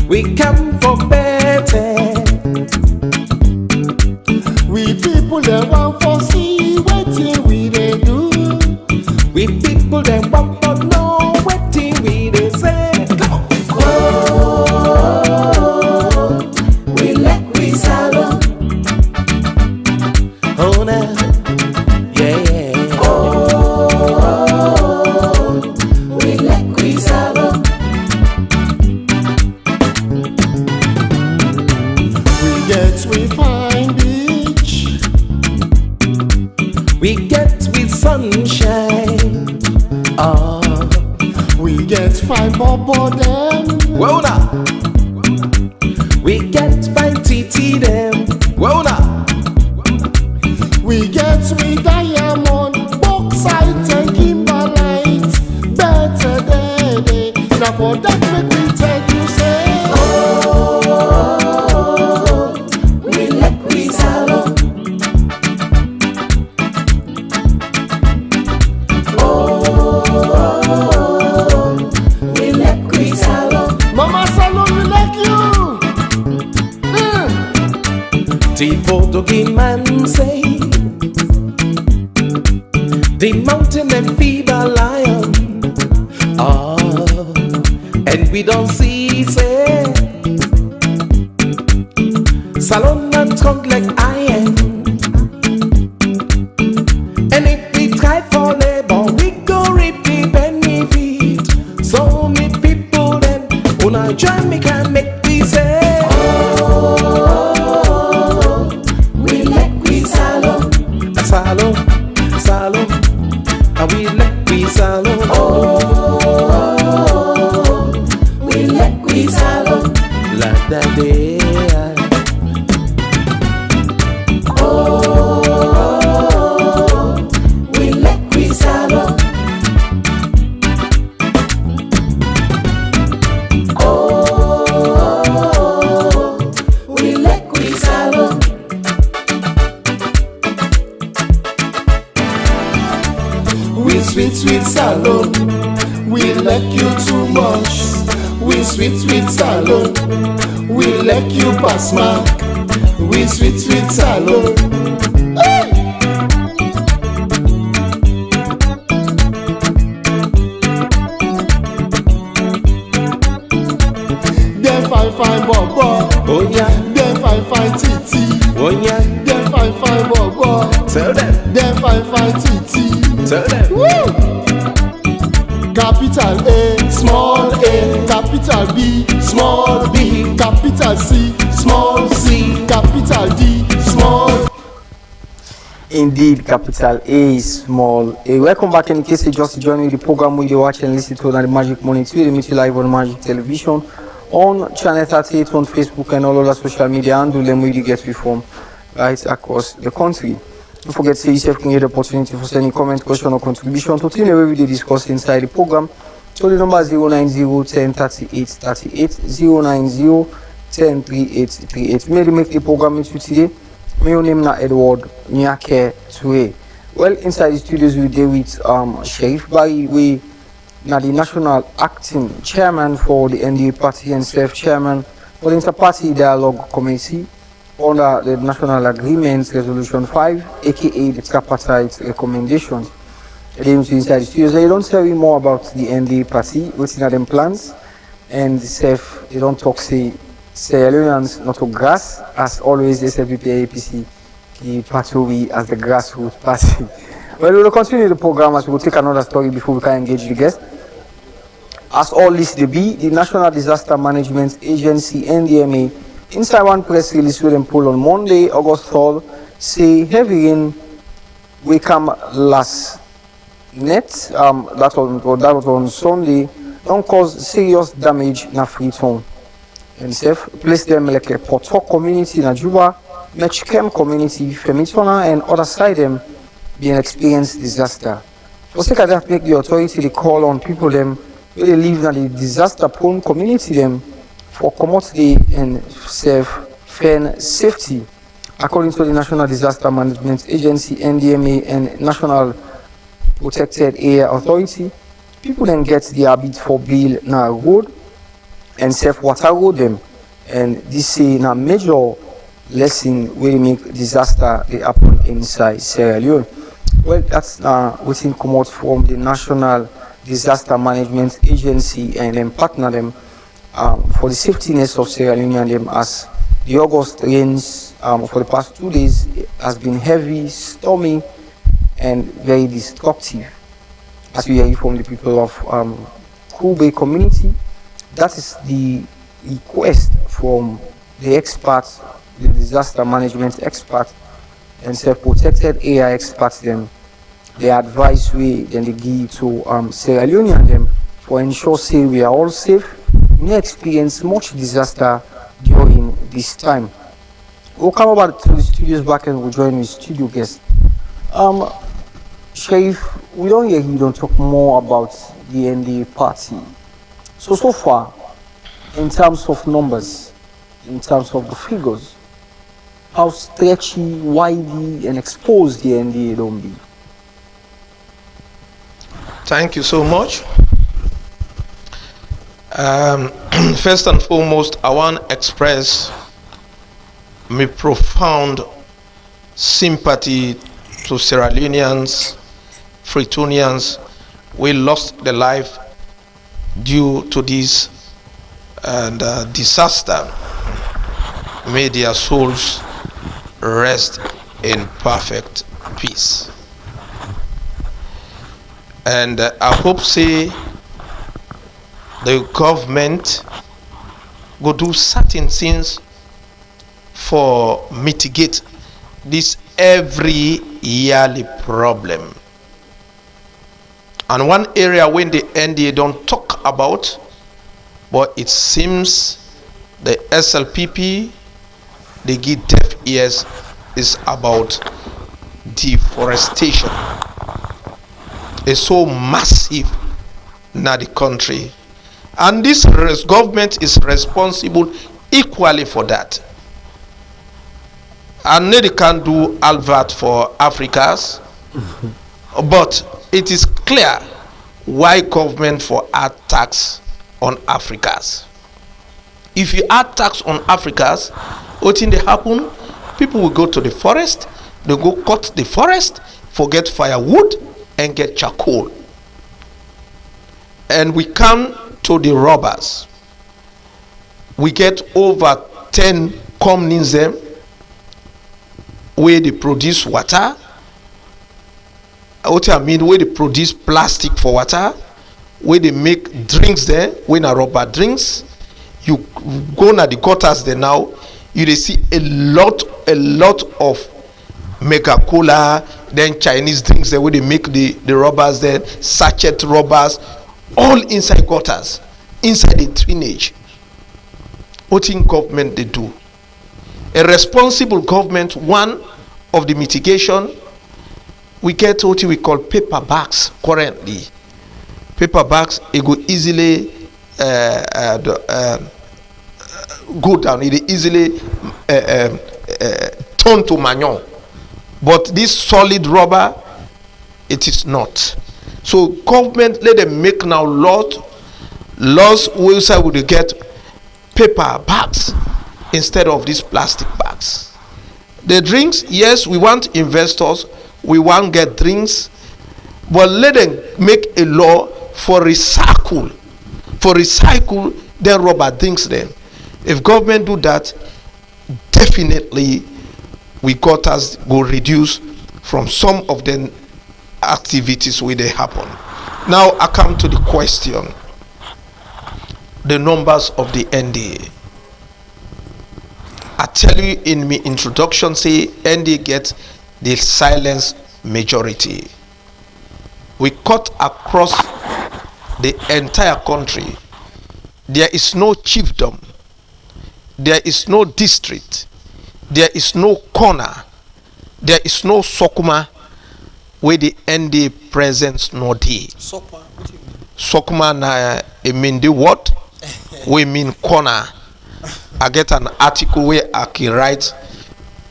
We come for better. We people that want for see wetin we dey do. We people that want for know wetin we dey say. Oh, we like we salon. Oh now, yeah. Oh, we like we salon. We get we fine beach. We get with sunshine. Ah, we get fine bobo them. Well now. We get fine TT them. Well now. We get with diamond, bauxite and kimberlite. Better day. Now for that make we tell you say. Oh, we like we salon. Mama Salon, we like you. The Portuguese man say the mountain and fever lion. Ah, and we don't see say Salon and strong like iron. And if we try for labor, we go reap the benefit. So many people then, when I join me can make me say, oh, we like we salon, salon, salon, and we like we salon. Oh, we like we salon, like that day. Sweet salon, we like you too much. We sweet salon, we like you pass mark. We sweet salon. Hey! Them fine bobo, oh yeah. Them fine titi, oh yeah. Them fine bobo, tell them. Them fine titi. Tell them. Woo! Capital A, small a, capital B, small b, capital C, small c, capital D, small. Indeed, capital A, small a. Welcome back. In case you just joined the program, we watch and listen to the Magic Morning TV. We meet you live on Magic Television on channel 38 on Facebook and all other social media, and do them really get reform right across the country. Don't forget to yourself can get the opportunity for sending comment, question or contribution to the way we discuss inside the program. So the number is 090-1038-38, 090-1038-38. May make the program with you today. My name is Edward Nyake Tue. Well, inside the studios we deal with Sheriff Barry, we now the National Acting Chairman for the NDA Party and Self-Chairman for the Inter-Party Dialogue Committee under the National Agreement Resolution 5, aka the tripartite recommendations. Inside the studios, they don't tell you more about the NDA Party, what's in them plans, and self, they don't talk say Sierra Leoneans not to grass, as always the SFPP APC, the party as the grassroots party. Well, we will continue the program as we will take another story before we can engage the guest. As all this they be, the National Disaster Management Agency, NDMA, inside one press release with them pulled on Monday, August 3rd, say heavy rain will come last night, that was on Sunday, don't cause serious damage in Freetown. And safe place them like a Port Talk community in Juba, Metchkem community, Femitona, and other side them being experienced disaster. For sake of that, make the authority they call on people them where they live in the disaster prone community them for commodity and safe safety. According to the National Disaster Management Agency, NDMA, and National Protected Area Authority, people then get the habit for bail na road and safe water road them. And this is a major lesson where make disaster they happen inside Sierra Leone. Well, that's we think come out from the National Disaster Management Agency and then partner them for the safetyness of Sierra Leone and them, as the August rains for the past 2 days has been heavy, stormy, and very destructive. As we hear from the people of Kube community, that is the request from the experts, the disaster management experts, and self-protected area experts them. The advice we then they give to Sierra Leone and them for ensure say we are all safe. We may experience much disaster during this time. We'll come over to the studios back and we'll join with studio guest. Sheriff, we don't hear you don't talk more about the NDA party. So far, in terms of numbers, in terms of the figures, how stretchy, widely, and exposed the NDA don't be? Thank you so much. First and foremost, I want to express my profound sympathy to Sierra Leoneans, Freetonians. We lost their life due to this disaster. May their souls rest in perfect peace. And I hope say the government go do certain things for mitigate this every yearly problem. And one area when the NDA don't talk about, but it seems the SLPP, they give deaf ears, is about deforestation. It's so massive in the country. And this government is responsible equally for that. And they can do Alvat for Africans, but it is clear why government for add tax on Africans. If you add tax on Africans, what thing they happen? People will go to the forest, they go cut the forest, forget firewood, and get charcoal. And we come to the robbers. We get over 10 companies them where they produce water. What I mean, where they produce plastic for water, where they make drinks there, when a rubber drinks. You go na the gutters there now, you they see a lot of Mega Cola, then Chinese drinks there where they make the rubbers there, sachet rubbers, all inside gutters, inside the drainage. What in government they do? A responsible government, one of the mitigation, we get what we call paper bags currently. Paper bags, it go easily go down, it easily turn to manure. But this solid rubber, it is not. So government let them make now laws where we get paper bags instead of these plastic bags. The drinks, yes, we want investors, we want get drinks, but let them make a law for recycle. For recycle, then rubber drinks then. If government do that, definitely we got us go reduce from some of the activities where they happen. Now I come to the question. the numbers of the NDA. I tell you in my introduction, say NDA gets the silent majority. We cut across the entire country. There is no chiefdom. There is no district. There is no corner. There is no Sokuma where the NDA presence no dey. Sokuma, what do you mean? Sokuma na mean the what? We mean corner. I get an article where I can write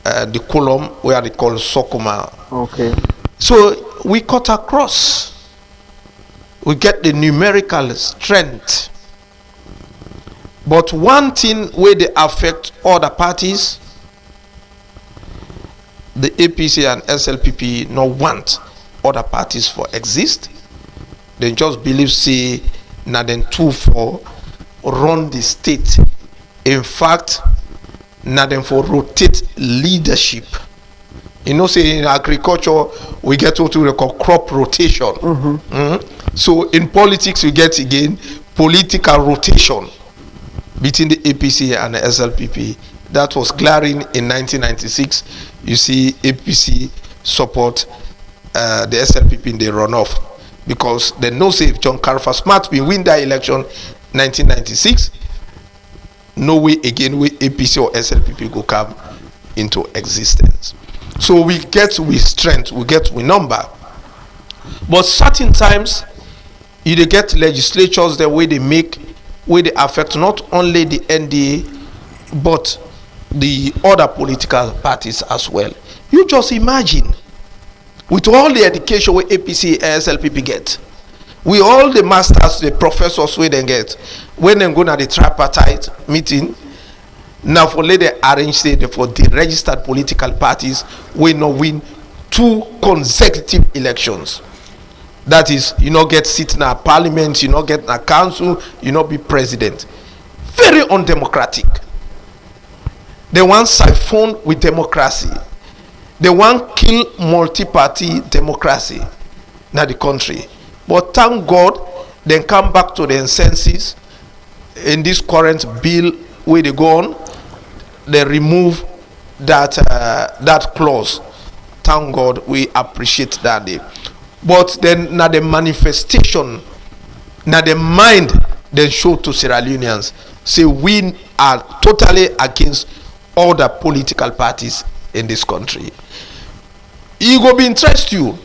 the column where they call Sokuma. Okay. So we cut across. We get the numerical strength. But one thing where they affect other parties, the APC and SLPP no want other parties for exist. They just believe say na them two for run the state. In fact, na them for rotate leadership. You know, say in agriculture we get what we call crop rotation. So in politics we get again political rotation between the APC and the SLPP. That was glaring in 1996. You see APC support the SLPP in the runoff because they know say if John Carver Smart will win that election 1996, no way again we APC or SLPP go come into existence. So we get with strength, we get with number. But certain times you dey get legislatures the way they make, where they affect not only the NDA but the other political parties as well. You just imagine, with all the education where APC and SLPP get, with all the masters, the professors where they get, when they go to the tripartite meeting, now for let they arrange for the registered political parties will not win 2 consecutive elections. That is, you not get seat in a parliament, you not get in a council, you not be president. Very undemocratic. They want siphon with democracy. They want kill multi-party democracy in the country. But thank God, they come back to their senses in this current bill where they go on. They remove that that clause. Thank God, we appreciate that day. But then now the manifestation, now the mind they show to Sierra Leoneans, say we are totally against all the political parties in this country. It will be interest you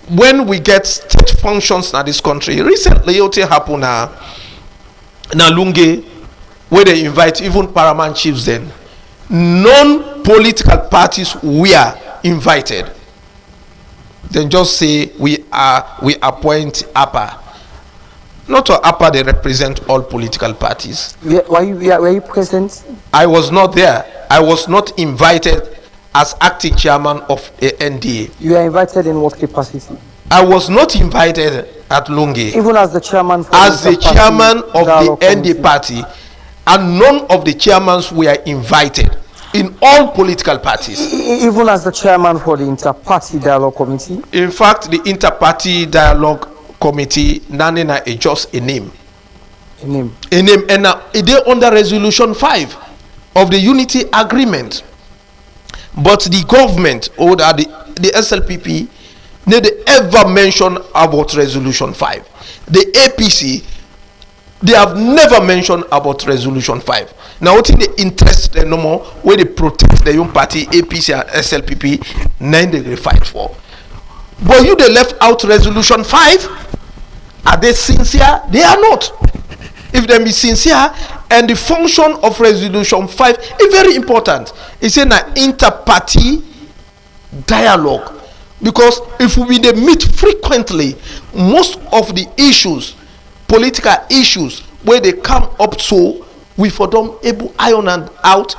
when we get state functions in this country. Recently, it happened na Lunge, where they invite even paramount chiefs. Then non-political parties were invited. Then just say we appoint APA. Not to APA, they represent all political parties. Were you present? I was not there. I was not invited as acting chairman of a NDA. You were invited in what capacity? I was not invited at Lunge. Even as the chairman for as the chairman of the NDA committee. party, and none of the chairmans were invited in all political parties. Even as the chairman for the Inter-Party Dialogue Committee? In fact, the Inter-Party Dialogue Committee, Nanina is just a name. A name. A name. And they under Resolution 5 of the Unity Agreement. But the government or the SLPP never ever mention about Resolution 5. The APC, they have never mentioned about Resolution 5. Now, what in the interest no more where they protect their own party, APC and SLPP, nine they fight for. But you they left out Resolution 5. Are they sincere? They are not. If they be sincere, and the function of Resolution 5 is very important. It's an inter-party dialogue. Because if we meet frequently, most of the issues, political issues, where they come up to, we for them able iron and out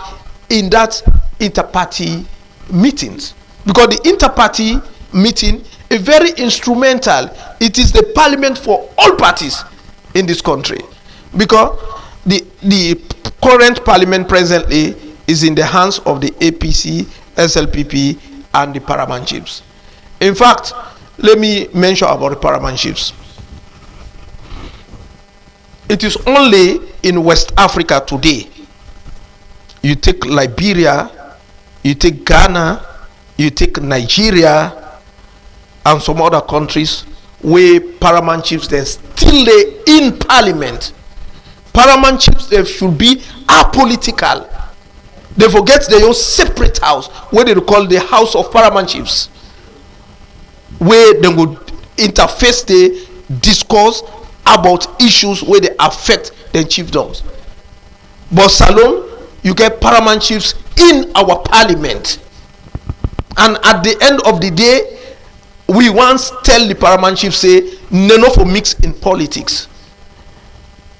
in that inter-party meetings. Because the inter-party meeting is very instrumental. It is the parliament for all parties in this country. Because the current parliament presently is in the hands of the APC, SLPP, and the paramount chiefs. In fact, let me mention about the paramount chiefs. It is only in West Africa today, you take Liberia, you take Ghana, you take Nigeria, and some other countries where paramount chiefs they still in parliament. Paramount chiefs they should be apolitical. They forget their own separate house where they call the House of Paramount Chiefs, where they would interface, the discourse about issues where they affect the chiefdoms. But Salome, you get paramount chiefs in our parliament, and at the end of the day, we once tell the paramount chiefs say no for mix in politics.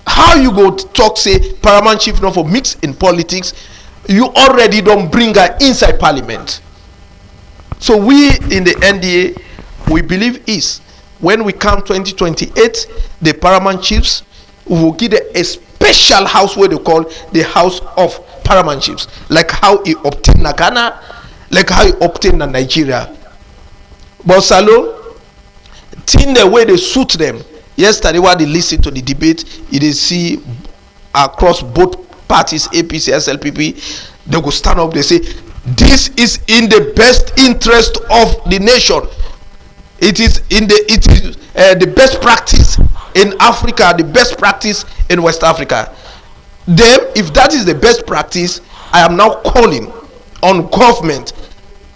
How you go talk say paramount chief no for mix in politics? You already don't bring her inside parliament. So we in the NDA, we believe is when we come 2028, the paramount chiefs will give a special house where they call the House of Paramount Chiefs, like how he obtained in Ghana, like how he obtained in Nigeria. But Salome, in the way they suit them. Yesterday, while they listen to the debate, they see across both parties, APC, SLPP, they go stand up, they say, this is in the best interest of the nation. It is the best practice in Africa, the best practice in West Africa. Then, if that is the best practice, I am now calling on government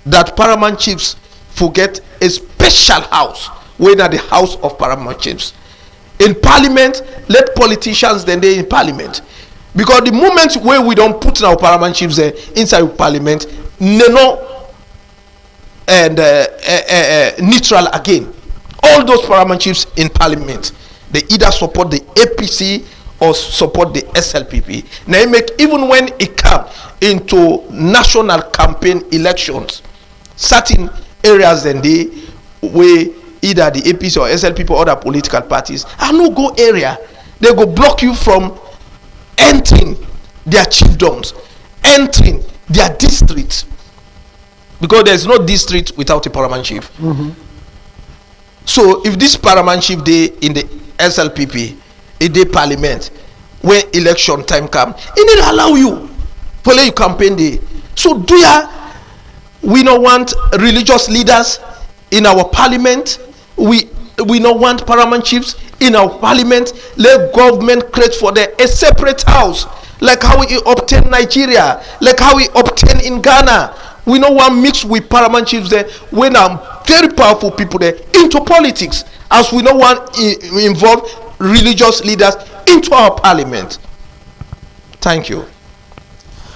that paramount chiefs forget a special house, whether the House of Paramount Chiefs. In parliament, let politicians then they in parliament. Because the moment where we don't put our paramount chiefs inside parliament, no and neutral again. All those paramount chiefs in parliament, they either support the APC or support the SLPP. Now it make, even when it comes into national campaign elections, certain areas then they where either the APC or SLPP or other political parties are no go area. They go block you from entering their chiefdoms, entering their districts, because there is no district without a paramount chief. So if this paramount chief they in the SLPP, in the parliament, when election time come, it didn't allow you for you campaign day. So do ya? We don't want religious leaders in our parliament. We don't want paramount chiefs in our parliament. Let government create for them a separate house, like how we obtain Nigeria, like how we obtain in Ghana. We don't want mix with paramount chiefs there when very powerful people there into politics, as we don't want involve religious leaders into our parliament. Thank you.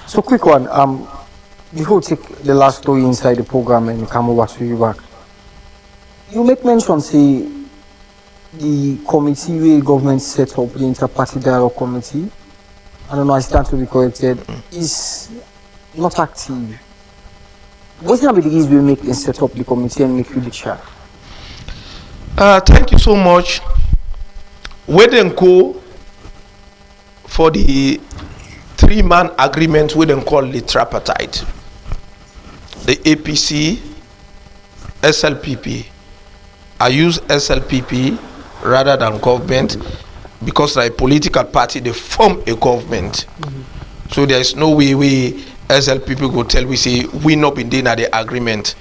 So quick one, before we take the last story inside the program and come over to you back. You make mention, say, the committee where government set up, the inter-party dialogue committee, I don't know, I stand to be corrected, is not active. What's the reason we make and set up the committee and make you the chair? Thank you so much. We then go for the 3-man agreement we then call the tripartite. The APC, SLPP. I use SLPP rather than government because like a political party, they form a government. So there is no way we SLPP go tell we say we not been doing the agreement.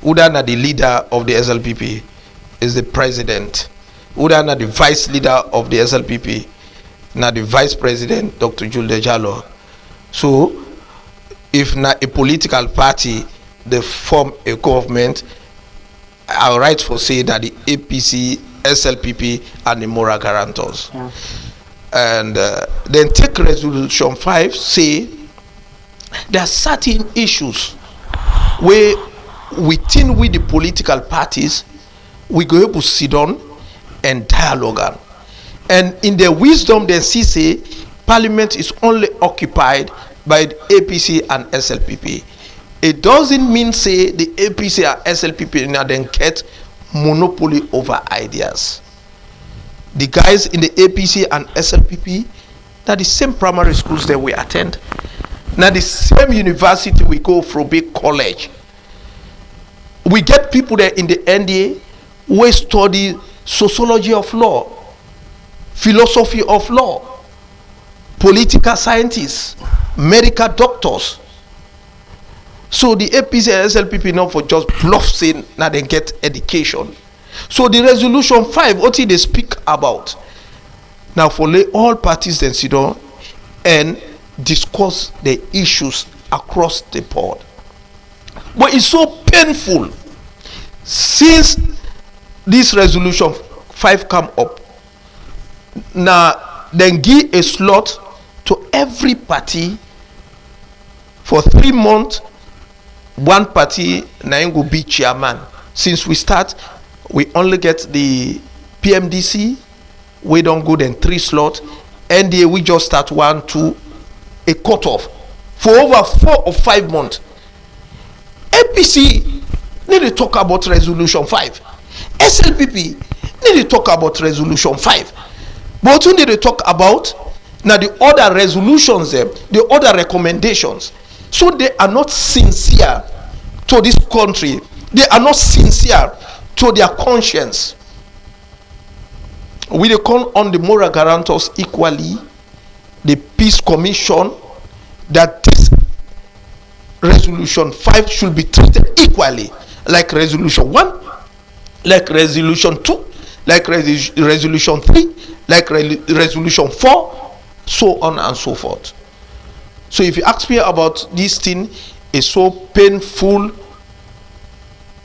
Udana the leader of the SLPP is the president. Udana the vice leader of the SLPP, now the vice president Dr. Julde Jallo. So if not a political party they form a government, I right for say that the APC, SLPP are the moral guarantors. And then take resolution 5 say there are certain issues where within with the political parties we go able to sit down and dialogue on. And in their wisdom they see say parliament is only occupied by the APC and SLPP. It doesn't mean say the APC and SLPP now then get monopoly over ideas. The guys in the APC and SLPP, that the same primary schools that we attend, now the same university we go from big college. We get people there in the NDA who study sociology of law, philosophy of law, political scientists, medical doctors. So the APC and SLPP not for just bluff saying now they get education. So the resolution 5, what they speak about now for lay all parties then sit down and discuss the issues across the board. But it's so painful since this resolution 5 come up. Now then give a slot to every party for 3 months. One party now will be chairman. Since we start, we only get the PMDC. We don't go then 3 slots. NDA we just start 1, 2, a cutoff for over 4 or 5 months. APC need to talk about resolution 5. SLPP need to talk about resolution 5. But we need to talk about now the other resolutions, the other recommendations. So they are not sincere to this country. They are not sincere to their conscience. We call on the moral guarantors equally, the Peace Commission, that this resolution 5 should be treated equally, like resolution 1, like resolution 2, like resolution 3, like resolution 4, so on and so forth. So if you ask me about this thing, it's so painful,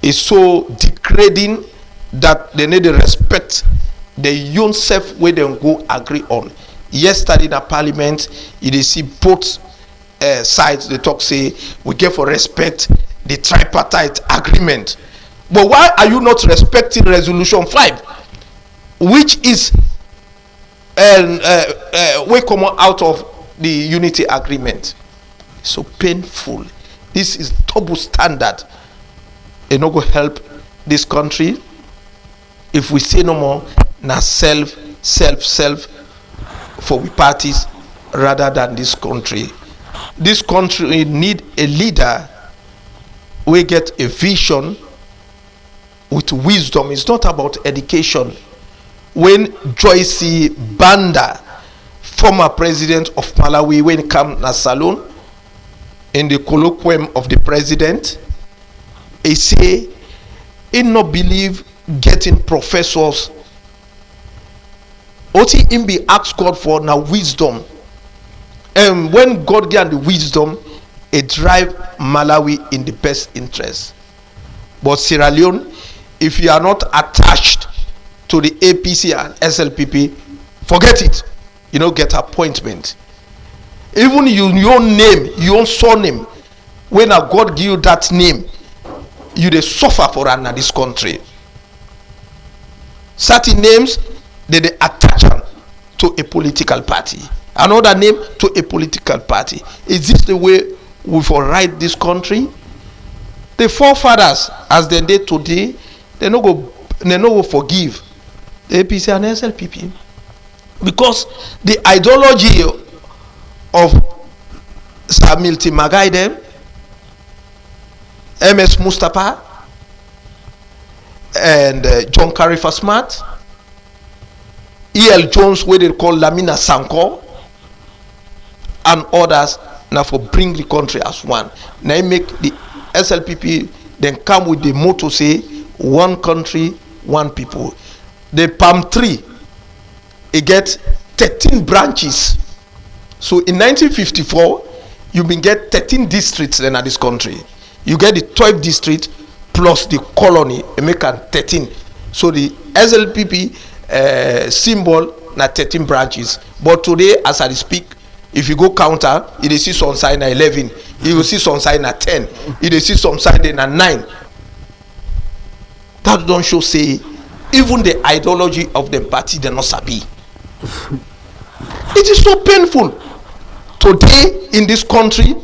it's so degrading that they need to respect the own self where they go agree on. Yesterday in the parliament, you see both sides, they talk say we get for respect the tripartite agreement. But why are you not respecting resolution 5, which is we come out of the unity agreement? So painful. This is double standard. It not go help this country. If we say no more, now self for we parties rather than this country. This country need a leader. We get a vision with wisdom. It's not about education. When Joyce Banda, former president of Malawi, when he came to Salon in the colloquium of the president, he say he not believe getting professors. What he be asked God for now wisdom. And when God gave the wisdom, it drive Malawi in the best interest. But Sierra Leone, if you are not attached to the APC and SLPP, forget it. You don't get appointment. Even your name, your surname, when a God give you that name, you they suffer for this country. Certain names they attach to a political party. Another name to a political party. Is this the way we for right this country? The forefathers, as they did today, they no go forgive the APC and SLPP, because the ideology of Sir Milton Magaide, MS Mustapha, and John Carifa Smart, E.L. Jones, where they call Lamina Sanko, and others, now for bring the country as one. Now make the SLPP then come with the motto say one country, one people. The palm tree, it gets 13 branches. So in 1954, you been get 13 districts then at this country. You get the 12th district plus the colony, and make it 13. So the SLPP symbol na 13 branches. But today, as I speak, if you go counter, you see some sign at 11. You will see some sign at 10. You will see some sign at 9. That don't show say even the ideology of the party they not sabi. It is so painful. Today in this country,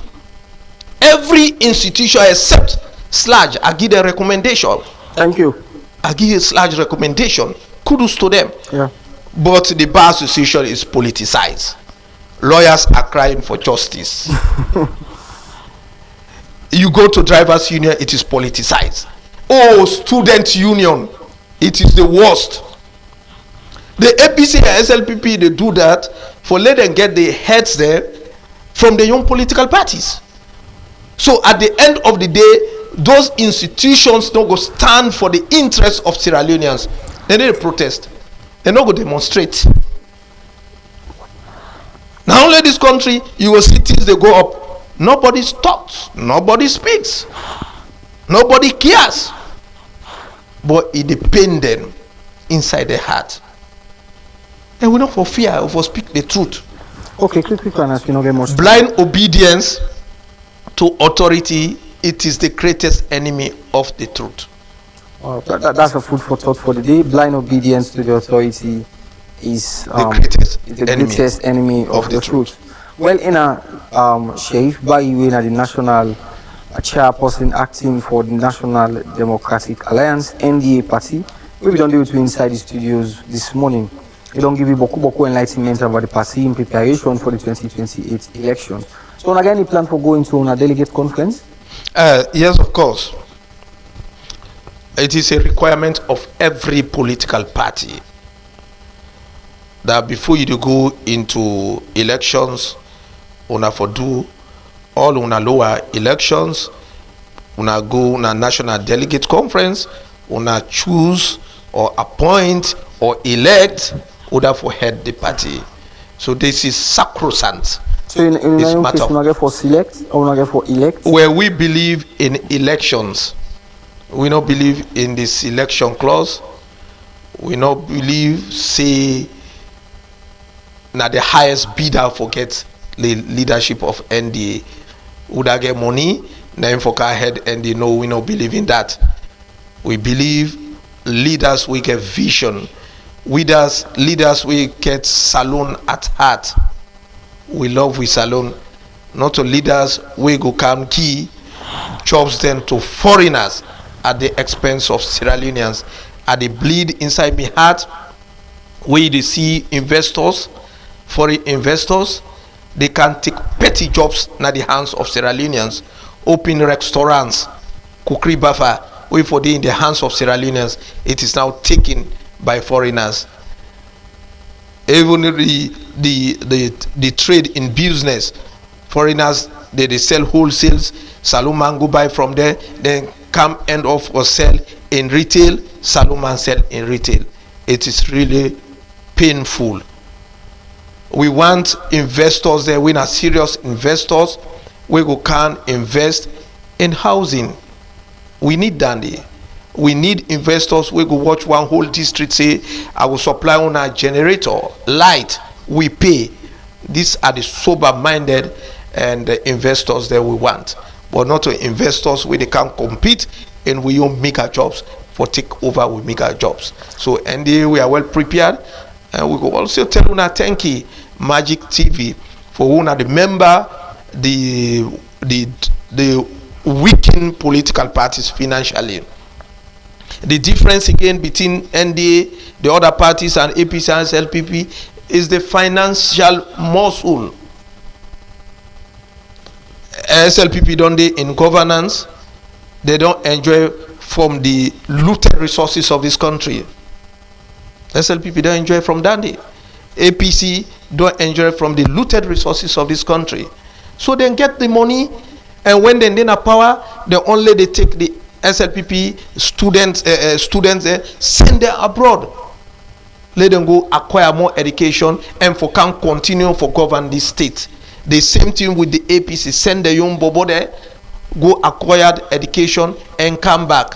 every institution except SLAJ, I give a recommendation. Thank you. I give a SLAJ recommendation. Kudos to them. Yeah. But the bar association is politicized. Lawyers are crying for justice. You go to drivers union, it is politicized. Oh, student union, it is the worst. The APC and SLPP, they do that for let them get the heads there from the young political parties. So at the end of the day, those institutions don't go stand for the interests of Sierra Leoneans. They need to protest. They don't go demonstrate. Now only this country, you will see things they go up. Nobody talks. Nobody speaks. Nobody cares. But it depends them inside their heart. And we not for fear, we for speak the truth. Okay, quick one as we not get much. Blind obedience to authority, it is the greatest enemy of the truth. That's a food for thought for the day. Blind obedience to the authority is the greatest enemy of the truth. Well, in a Sheriff Bayiwe, in the national chairperson acting for the National Democratic Alliance (NDA) party, we don't do it inside the studios this morning. We don't give you boku enlightenment about the party in preparation for the 2028 election. So, again, any plan for going to a delegate conference? Yes, of course. It is a requirement of every political party that before you go into elections, una for do all una lower elections, una go na national delegate conference, una choose or appoint or elect order for head the party. So this is sacrosanct. So in case una get for select or una get for elect? Where we believe in elections, we don't believe in the selection clause. We don't believe say na the highest bidder forget the leadership of NDA. Would I get money? Then for head NDA. No, we don't believe in that. We believe leaders we get vision. Leaders we get Salone at heart. We love with Salone. Not to leaders we go come key jobs them to foreigners at the expense of Sierra Leoneans. At the bleed inside my heart, we they see investors, foreign investors, they can take petty jobs in the hands of Sierra Leoneans, open restaurants, cookery buffer, we for the in the hands of Sierra Leoneans. It is now taken by foreigners. Even the trade in business, foreigners they sell wholesales, Salome go buy from there, then come end off or sell in retail, Salome sell in retail. It is really painful. We want investors there. We are serious investors. We go can invest in housing. We need Dandy. We need investors. We go watch one whole district say, I will supply on a generator, light, we pay. These are the sober-minded and the investors that we want. But not to investors where they can compete and we don't make our jobs for take over we make our jobs. So NDA we are well prepared, and we go also tell una thank you Magic TV for una the member the weakened political parties financially. The difference again between NDA, the other parties, and APC and SLPP is the financial muscle. SLPP don't they in governance, they don't enjoy from the looted resources of this country. SLPP don't enjoy from Dandy. APC don't enjoy from the looted resources of this country. So they get the money, and when they need a power, they take the SLPP students send them abroad. Let them go acquire more education and can continue for govern this state. The same thing with the APC, send the young bobo there, go acquire education and come back.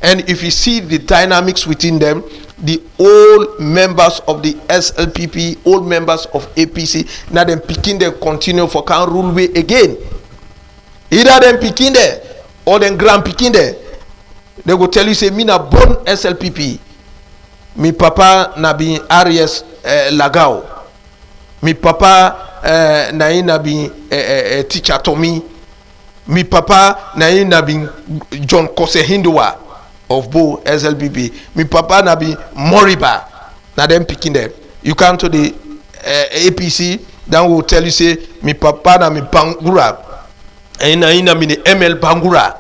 And if you see the dynamics within them, the old members of the SLPP, old members of APC, now them picking them continue for can rule way again. Either them picking there or them grand picking there. They go tell you say me na born SLPP. Me papa na be Arias Lagao. Me papa na be teacher Tommy. Me papa na be John Kose Hindua of Bo SLPP. Me papa na be Moriba. Na them picking them. You come to the APC, then will tell you say me papa na me Bangura. And na me the ML Bangura.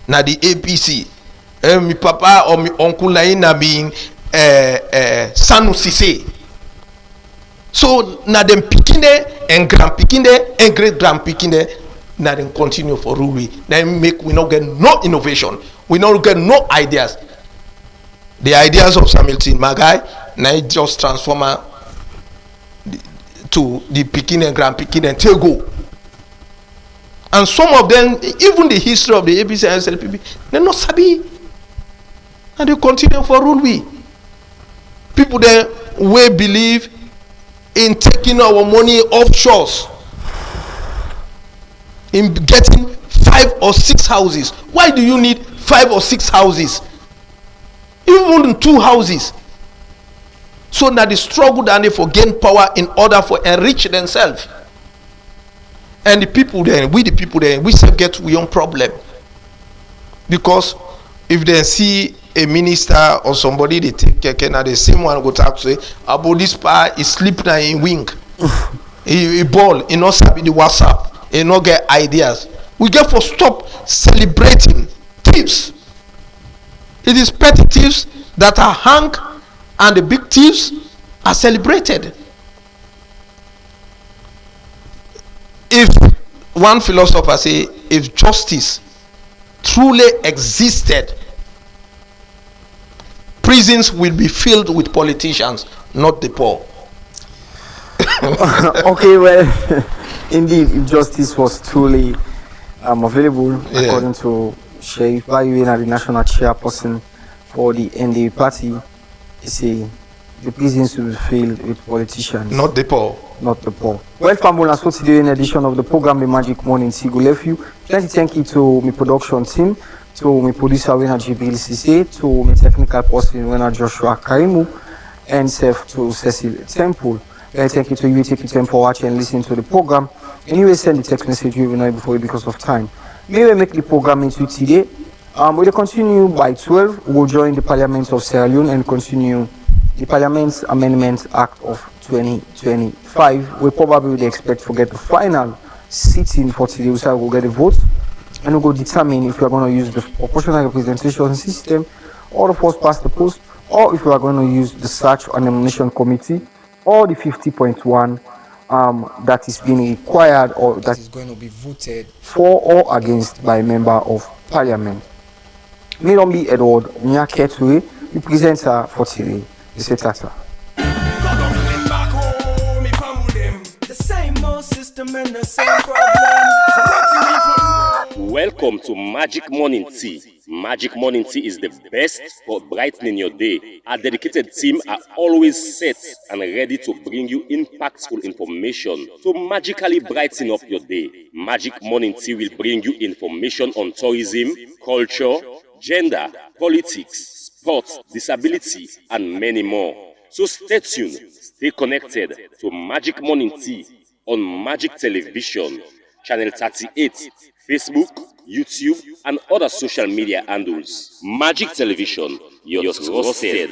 Na the APC. Mi papa or mi uncle na being Sanu Sise. So now them picking there and grand picking there and great grand picking there. Now then continue for rule we. Then make we not get no innovation. We not get no ideas. The ideas of Hamilton Magai now it just transform to the picking and grand picking and Tego. And some of them, even the history of the APC and SLPP, they not sabi. And they continue for rule we. People there we believe in taking our money offshores, in getting 5 or 6 houses. Why do you need 5 or 6 houses? Even 2 houses. So that the struggle that they for gain power in order for enrich themselves. And the people there, we still get we own problem. Because if they see a minister or somebody they take care now the same one go talk say about this part is sleep now in wing. He ball, he not sabi the WhatsApp, he not get ideas. We get for stop celebrating thieves. It is petty thieves that are hung and the big thieves are celebrated. If one philosopher say if justice truly existed, prisons will be filled with politicians, not the poor. Okay, well, indeed, if justice was truly available, according to Sheriff Bayuena, the national chairperson for the NDA party, he say the prisons will be filled with politicians, not the poor. Not the poor. Well, family, that's what today in edition of the program, The Magic Morning Sigo left you. Thank you to my production team, to my producer Wena Jibril Sise, to my technical person Wena Joshua Karimu, and to Cecil Temple. Thank you to you taking time for watching and listening to the program. Anyway, send the text message you will know before you because of time. May we make the program into today. We'll continue by 12. We'll join the Parliament of Sierra Leone and continue the Parliament's Amendment Act of 2025. We probably would expect to get the final sitting for today. We'll get the votes and we'll go determine if we are going to use the proportional representation system or the first past the post, or if we are going to use the search and nomination committee or the 50.1 that is being required or that is going to be voted for or against by a member of Parliament. Me don't be Edward Nyaketwe, the presenter for today. It's a tata. Welcome to Magic Morning Tea. Magic Morning Tea is the best for brightening your day. Our dedicated team are always set and ready to bring you impactful information to magically brighten up your day. Magic Morning Tea will bring you information on tourism, culture, gender, politics, sports, disability, and many more. So stay tuned, stay connected to Magic Morning Tea on Magic Television, Channel 38, Facebook, YouTube, and other social media handles. Magic Television, your trusted